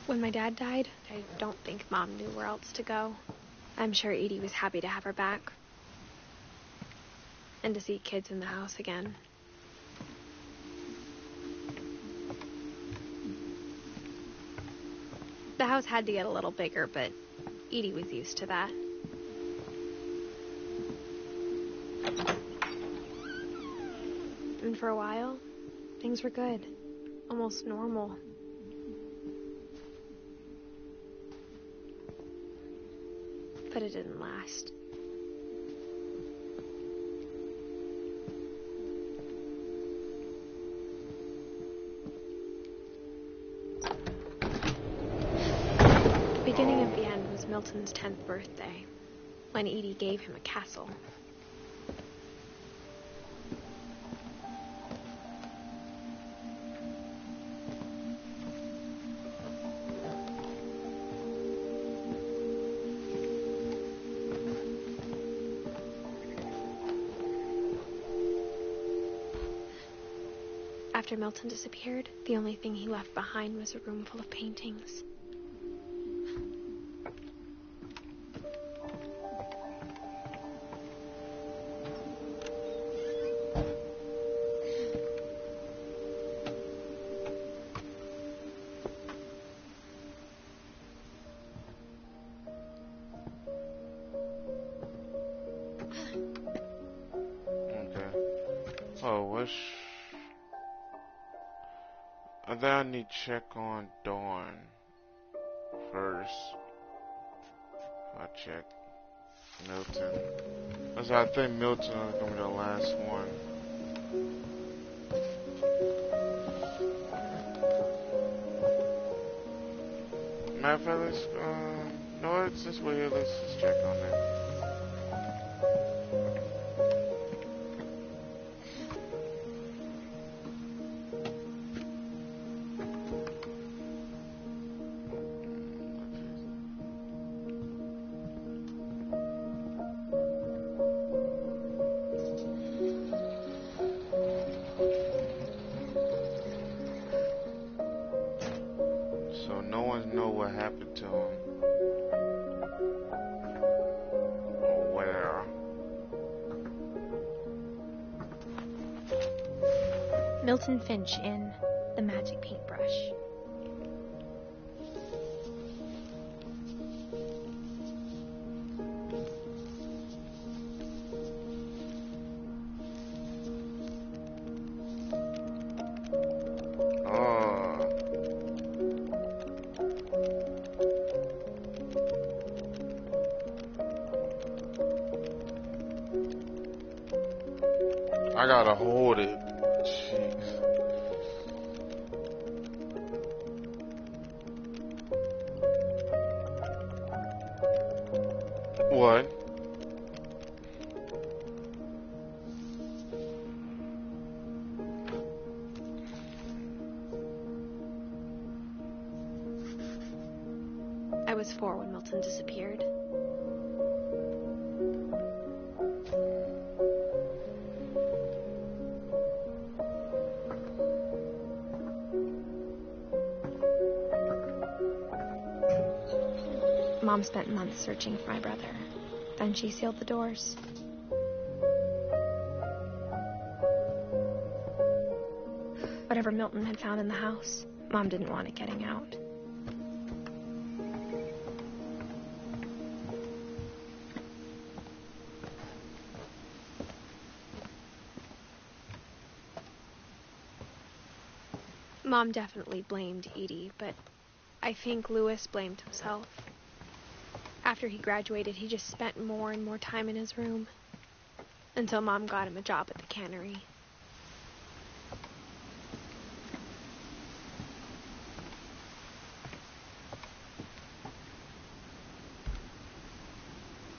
When my dad died, I don't think Mom knew where else to go. I'm sure Edie was happy to have her back. And to see kids in the house again. The house had to get a little bigger, but Edie was used to that. And for a while, things were good. Almost normal. But it didn't last. The beginning of the end was Milton's 10th birthday, when Edie gave him a castle. After Milton disappeared, the only thing he left behind was a room full of paintings. Okay. Oh, what's... I think I need to check on Dawn first. I'll check Milton. Cause I think Milton is gonna be the last one. Matter of fact, let's, no, it's this way. Let's just check on that. So no one know what happened to him. Or where. Milton Finch in The Magic Paintbrush. I gotta hold it. Jeez. What? I was 4 when Milton disappeared. Mom spent months searching for my brother. Then she sealed the doors. Whatever Milton had found in the house, Mom didn't want it getting out. Mom definitely blamed Edie, but I think Louis blamed himself. After he graduated, he just spent more and more time in his room, until Mom got him a job at the cannery.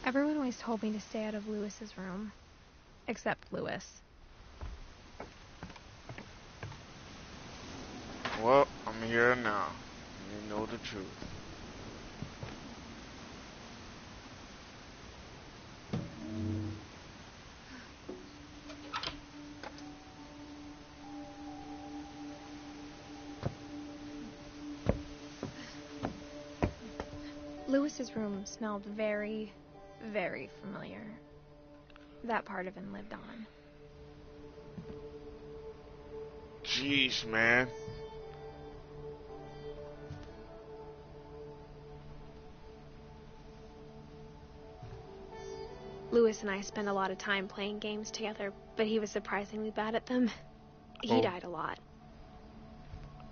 Everyone always told me to stay out of Louis's room, except Louis. Well, I'm here now. You know the truth. Louis's room smelled very, very familiar. That part of him lived on. Jeez, man. Louis and I spent a lot of time playing games together, but he was surprisingly bad at them. He died a lot.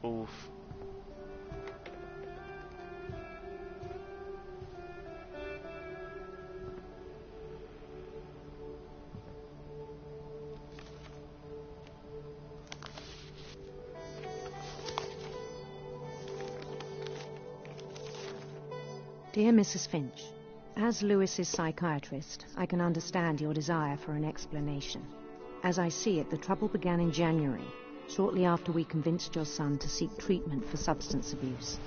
Oof. Dear Mrs. Finch, as Louis's psychiatrist, I can understand your desire for an explanation. As I see it, the trouble began in January, shortly after we convinced your son to seek treatment for substance abuse.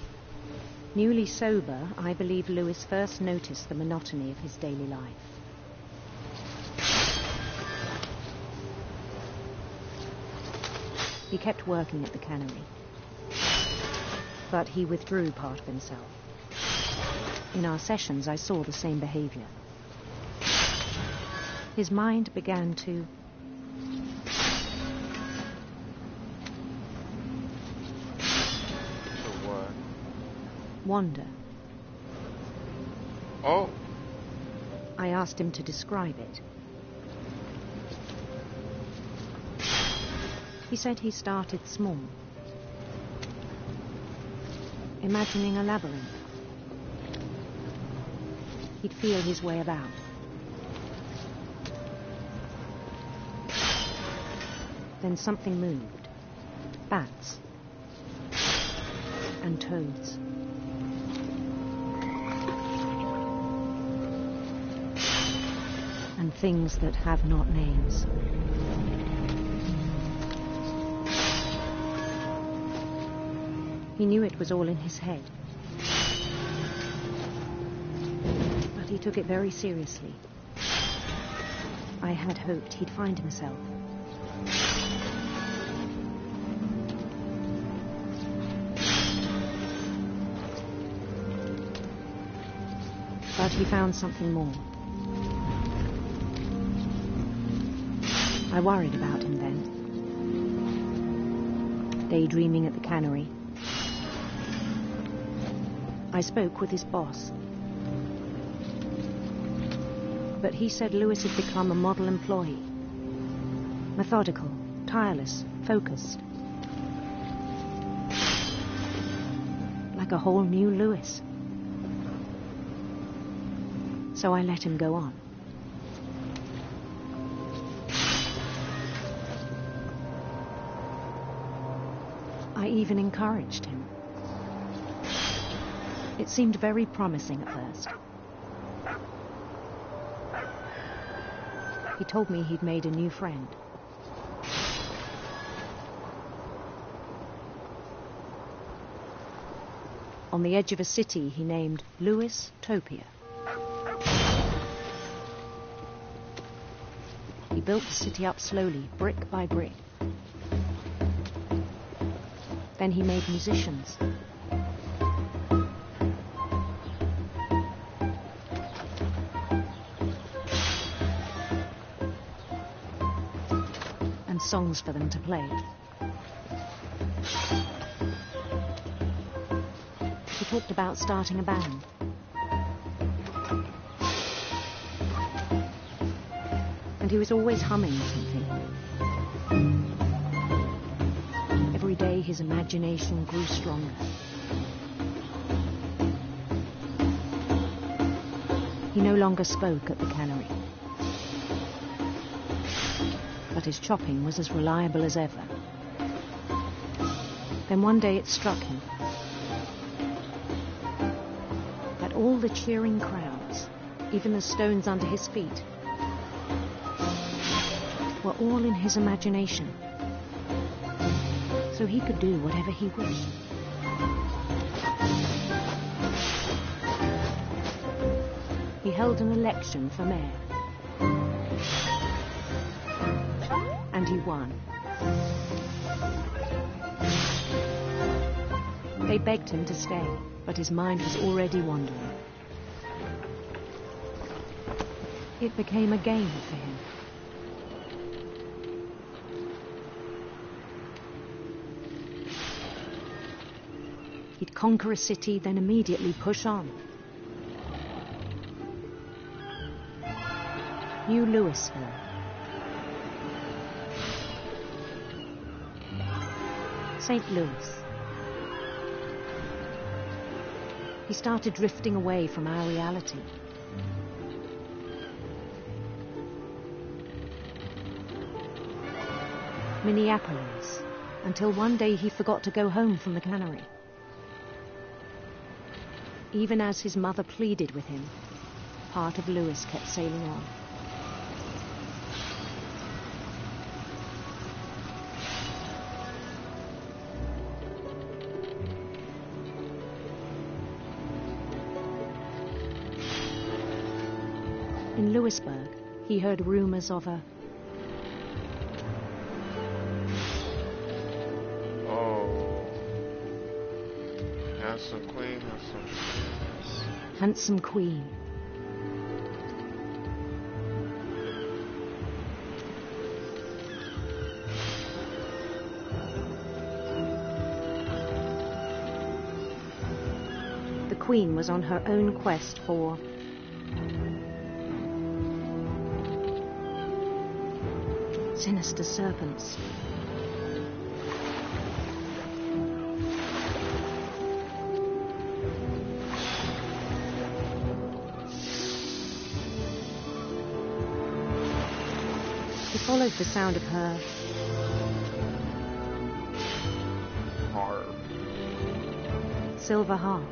Newly sober, I believe Louis first noticed the monotony of his daily life. He kept working at the cannery, but he withdrew part of himself. In our sessions, I saw the same behavior. His mind began to what? Wander. Oh. I asked him to describe it. He said he started small, imagining a labyrinth. He'd feel his way about. Then something moved. Bats. And toads. And things that have not names. He knew it was all in his head. But he took it very seriously. I had hoped he'd find himself. But he found something more. I worried about him then. Daydreaming at the cannery. I spoke with his boss. But he said Louis had become a model employee. Methodical, tireless, focused. Like a whole new Louis. So I let him go on. I even encouraged him. It seemed very promising at first. He told me he'd made a new friend. On the edge of a city he named Louis Topia. He built the city up slowly, brick by brick. Then he made musicians. And songs for them to play. He talked about starting a band. And he was always humming something. Every day his imagination grew stronger. He no longer spoke at the cannery. But his chopping was as reliable as ever. Then one day it struck him that all the cheering crowds, even the stones under his feet, were all in his imagination. So he could do whatever he wished. He held an election for mayor. And he won. They begged him to stay, but his mind was already wandering. It became a game for him. He'd conquer a city, then immediately push on. New Louisville. St. Louis. He started drifting away from our reality. Minneapolis, until one day he forgot to go home from the cannery. Even as his mother pleaded with him, part of Louis kept sailing on. In Louisburg, he heard rumors of a... Handsome queen, handsome queen. The queen was on her own quest for... sinister serpents. He followed the sound of her harp. Silver harp.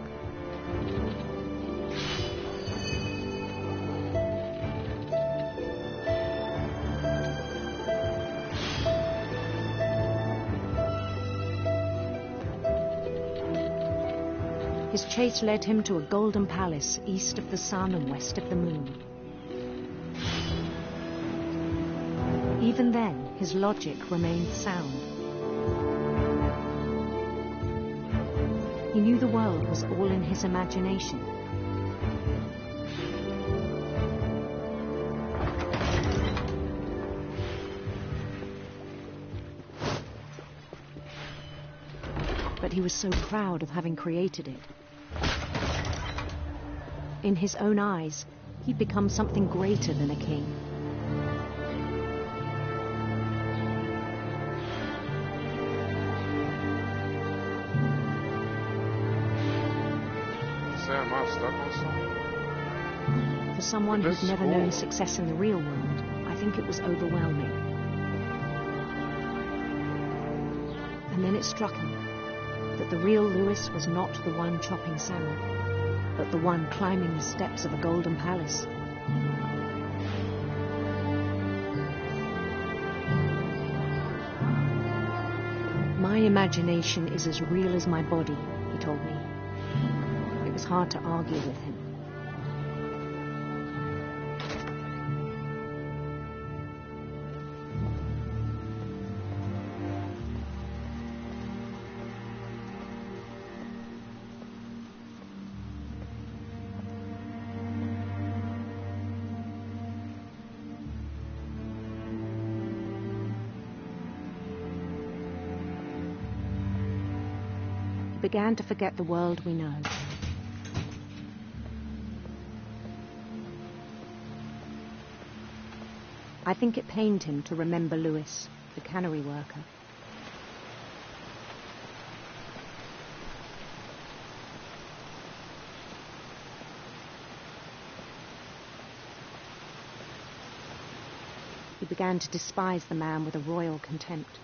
His chase led him to a golden palace east of the sun and west of the moon. Even then, his logic remained sound. He knew the world was all in his imagination. But he was so proud of having created it. In his own eyes, he'd become something greater than a king. Sam, I'm stuck on something? For someone who'd never known success in the real world, I think it was overwhelming. And then it struck him. that the real Lewis was not the one chopping salmon, but the one climbing the steps of a golden palace. My imagination is as real as my body, he told me. It was hard to argue with him. Began to forget the world we know. I think it pained him to remember Lewis, the cannery worker. He began to despise the man with a royal contempt.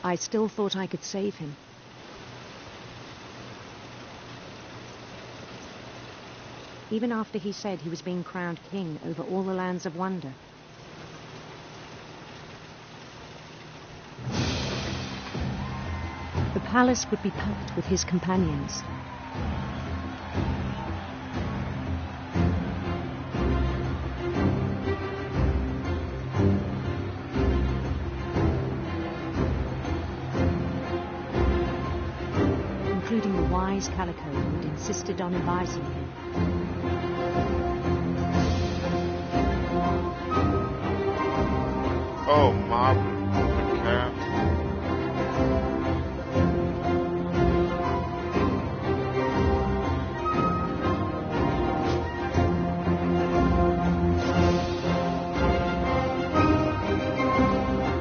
I still thought I could save him. Even after he said he was being crowned king over all the lands of wonder. The palace would be packed with his companions. Including the wise Calico who had insisted on advising him. Oh, mob the cat.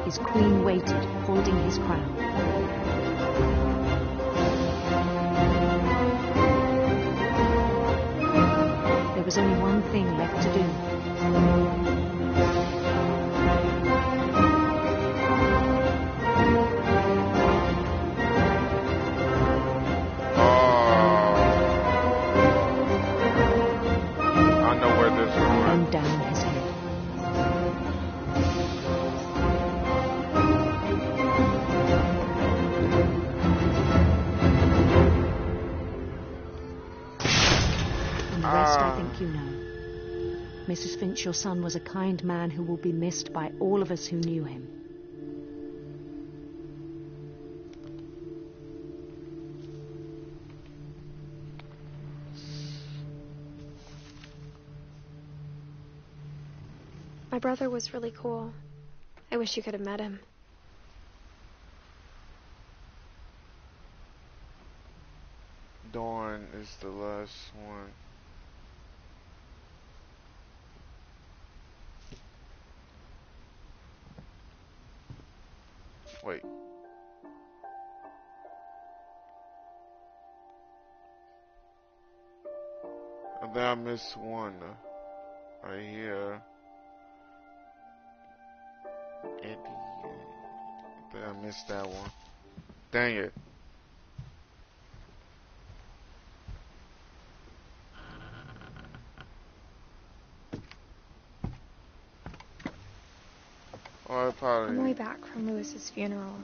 His queen waited, holding his crown. There was only one thing left to do. I know where this is going. And down his head. And the rest I think you know. Mrs. Finch, your son was a kind man who will be missed by all of us who knew him. My brother was really cool. I wish you could have met him. Dawn is the last one. Wait. And then I missed one. Right here. Eddie. I think I missed that one. Dang it. Oh, On the way back from Lewis's funeral,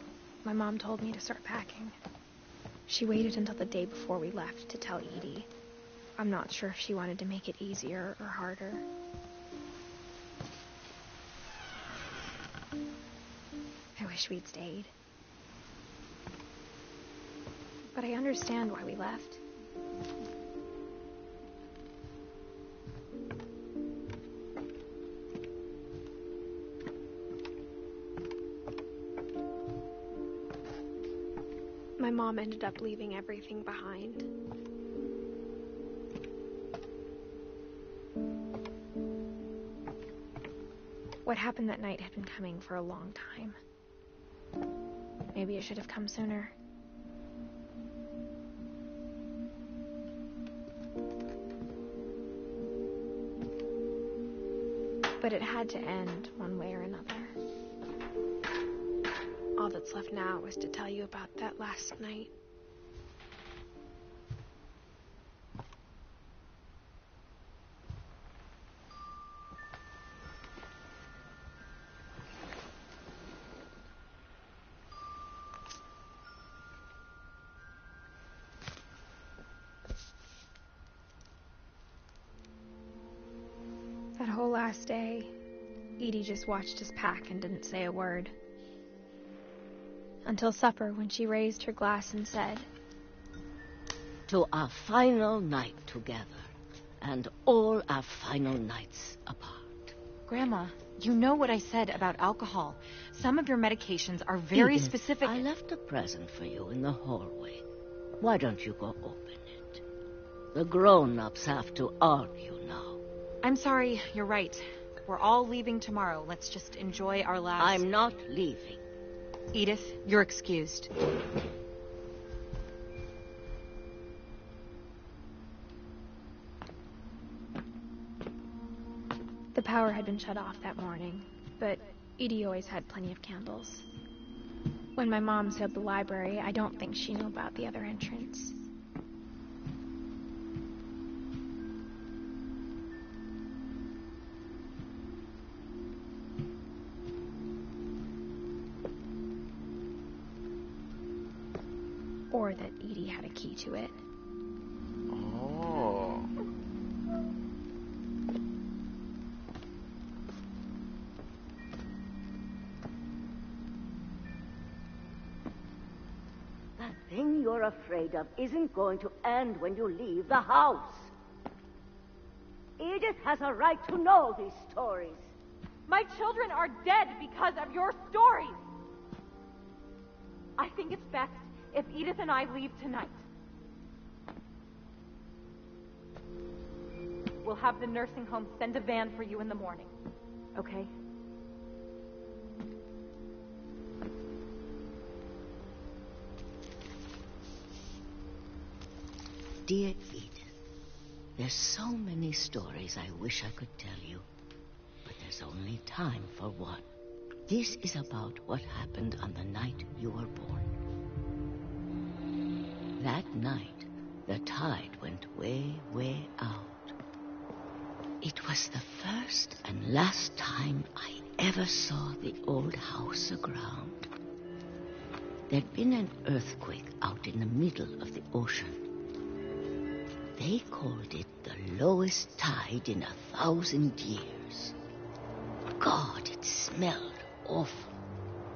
my mom told me to start packing. She waited until the day before we left to tell Edie. I'm not sure if she wanted to make it easier or harder. I wish we'd stayed. But I understand why we left. My mom ended up leaving everything behind. What happened that night had been coming for a long time. Maybe it should have come sooner. But it had to end one way or another. All that's left now was to tell you about that last night. That whole last day, Edie just watched us pack and didn't say a word. Until supper, when she raised her glass and said, "To our final night together, and all our final nights apart." Grandma, you know what I said about alcohol. Some of your medications are very Edith, specific. I left a present for you in the hallway. Why don't you go open it? The grown-ups have to argue now. I'm sorry, you're right. We're all leaving tomorrow. Let's just enjoy our last... I'm not leaving. Edith, you're excused. The power had been shut off that morning, but Edie always had plenty of candles. When my mom sealed the library, I don't think she knew about the other entrance. Or that Edie had a key to it. Oh. That thing you're afraid of isn't going to end when you leave the house. Edith has a right to know these stories. My children are dead because of your stories. I think it's best if Edith and I leave tonight. We'll have the nursing home send a van for you in the morning. Okay? Dear Edith, there's so many stories I wish I could tell you, but there's only time for one. This is about what happened on the night you were born. That night, the tide went way, way out. It was the first and last time I ever saw the old house aground. There'd been an earthquake out in the middle of the ocean. They called it the lowest tide in 1,000 years. God, it smelled awful.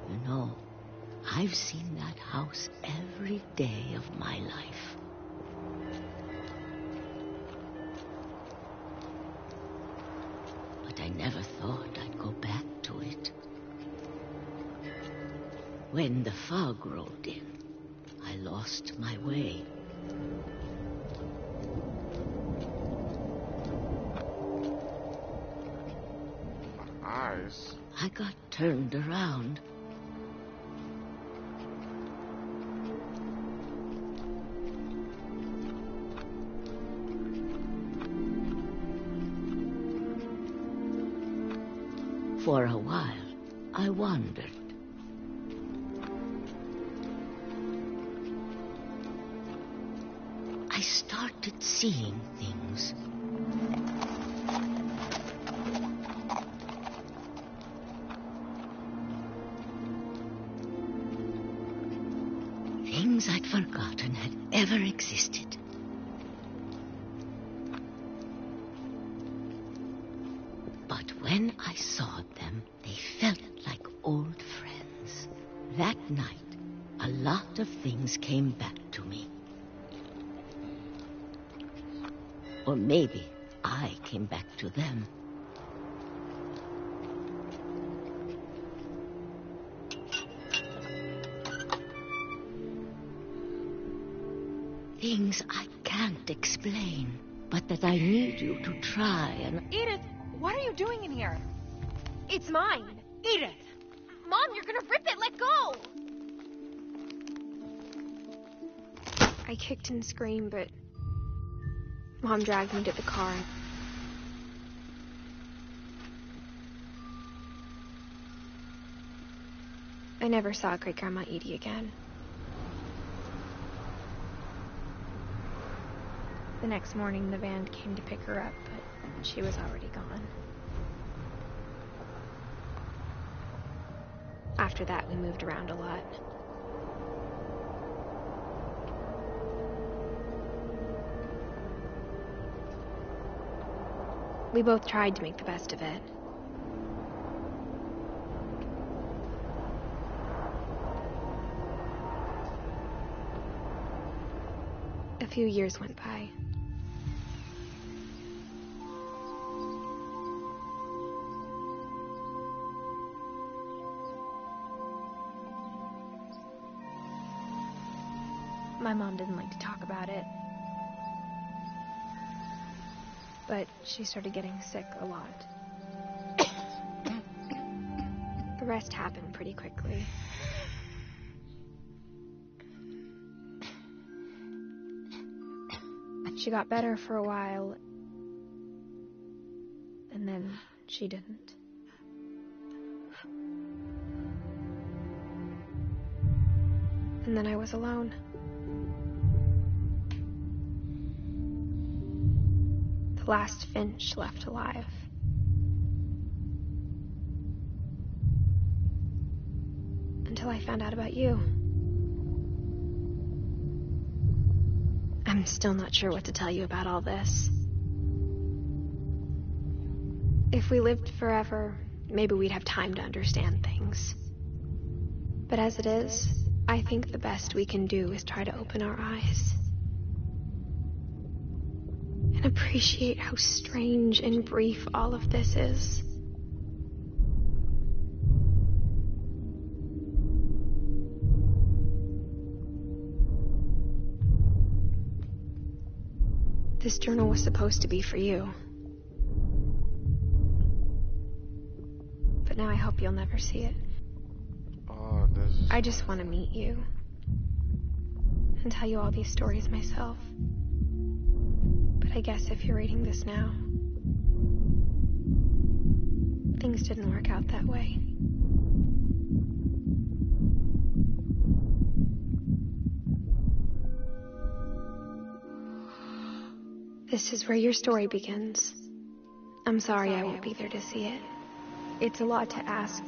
You know, I've seen that house every day of my life. But I never thought I'd go back to it. When the fog rolled in, I lost my way. Eyes. I got turned around. For a while, I wandered. I started seeing things. Things I'd forgotten had ever existed. But when I saw them, they felt like old friends. That night, a lot of things came back to me. Or maybe I came back to them. Things I can't explain, but that I need you to try and... Edith, what are you doing in here? It's mine. Edith! Mom, you're gonna rip it. Let go. I kicked and screamed, but Mom dragged me to the car. I never saw Great-Grandma Edie again. The next morning, the van came to pick her up, but she was already gone. After that, we moved around a lot. We both tried to make the best of it. A few years went by. My mom didn't like to talk about it, but she started getting sick a lot. The rest happened pretty quickly. She got better for a while, and then she didn't. And then I was alone. The last Finch left alive. Until I found out about you. I'm still not sure what to tell you about all this. If we lived forever, maybe we'd have time to understand things. But as it is, I think the best we can do is try to open our eyes. And appreciate how strange and brief all of this is. This journal was supposed to be for you. But now I hope you'll never see it. Oh, I just want to meet you. And tell you all these stories myself. But I guess if you're reading this now, things didn't work out that way. This is where your story begins. I'm sorry I won't be there to see it. It's a lot to ask,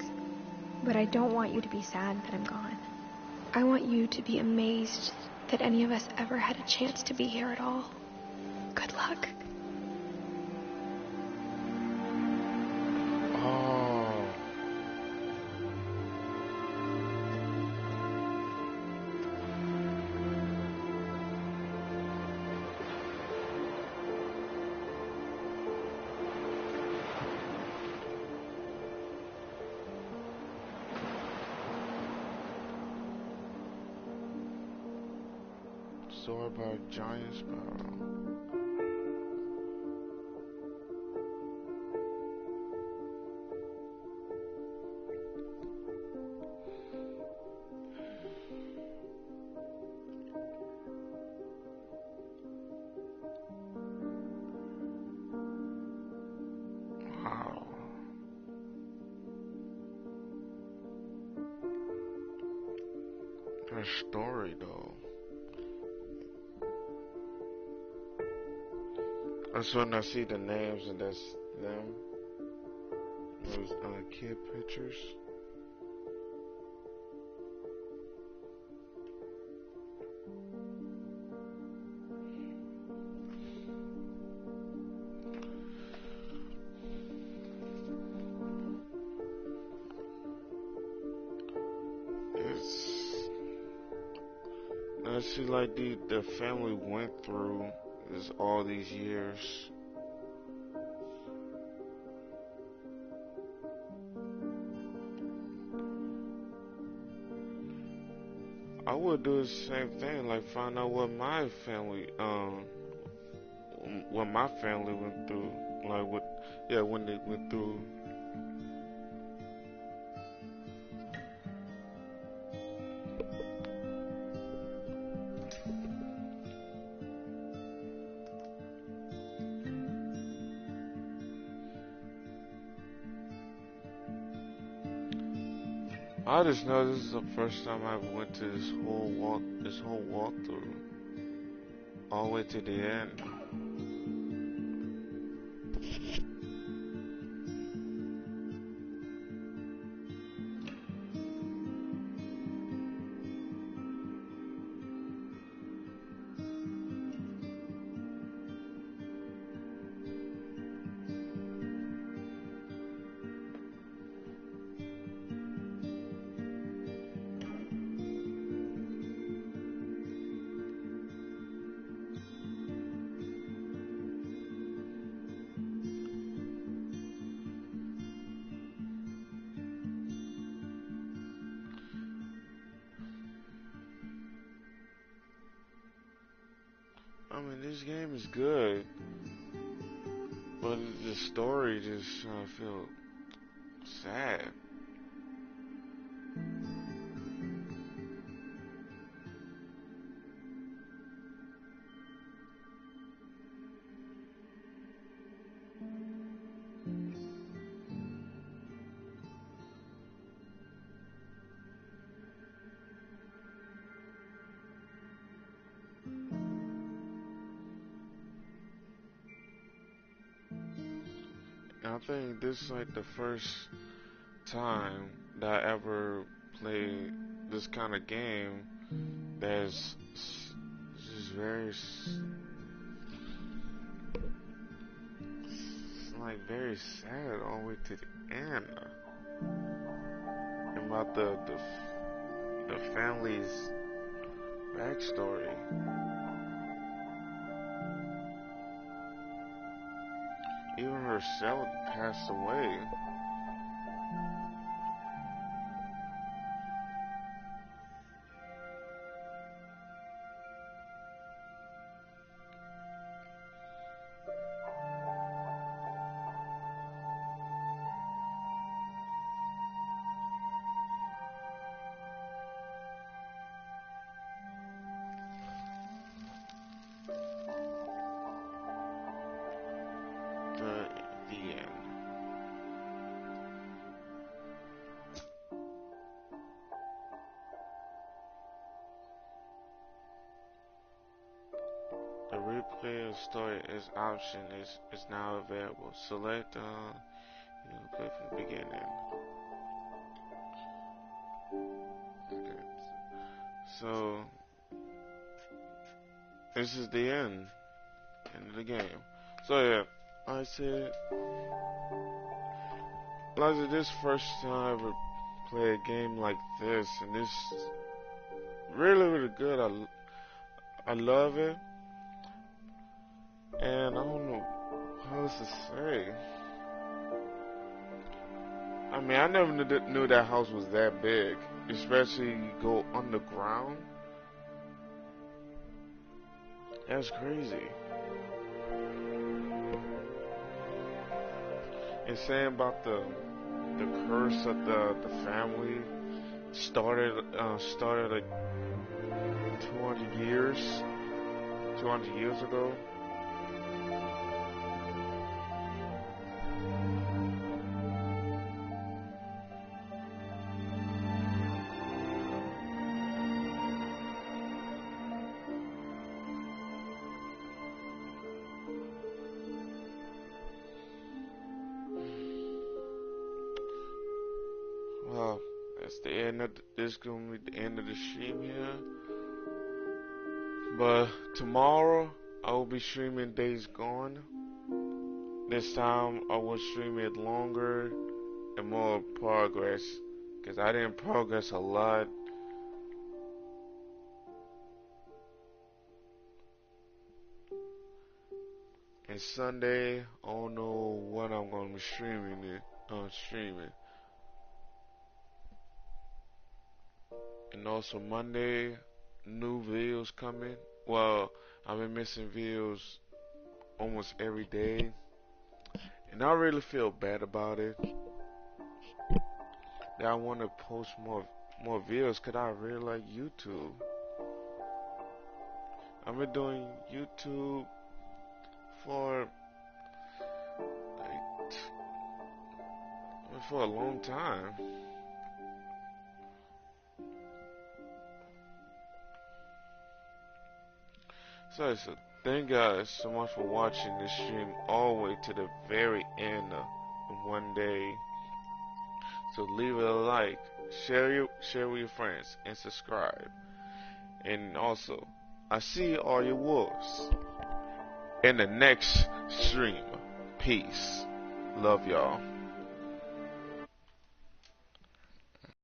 but I don't want you to be sad that I'm gone. I want you to be amazed that any of us ever had a chance to be here at all. Good luck. Oh. Story about Giant Sparrow. Wow. Her story, though. That's when I see the names and that's them. Those kid pictures. I see like the family went through is all these years. I would do the same thing, like find out what my family went through, like when they went through. I just know this is the first time I ever went to this whole walkthrough, all the way to the end. I mean, this game is good, but the story just feel sad. I think this is like the first time that I ever played this kind of game that's just like very sad all the way to the end. About the family's backstory. Even herself passed away. The end. The replay of story is option is now available. Select you know, play from the beginning. Okay. So this is the end of the game. So yeah, I said this first time I ever play a game like this, and this really good. I love it, and I don't know how else to say. I mean, I never knew that house was that big, especially you go underground. That's crazy. And saying about the curse of the family started like 200 years ago. Well, that's the end of this. Gonna be the end of the stream here. But tomorrow I will be streaming Days Gone. This time I will stream it longer and more progress, because I didn't progress a lot. And Sunday, I don't know what I'm gonna be streaming. And also Monday, new videos coming. Well, I've been missing videos almost every day, and I really feel bad about it. That I want to post more videos, cause I really like YouTube. I've been doing YouTube for like, for a long time. So thank you guys so much for watching this stream all the way to the very end in one day. So leave it a like, share with your friends, and subscribe. And also, I see all your wolves in the next stream. Peace. Love y'all.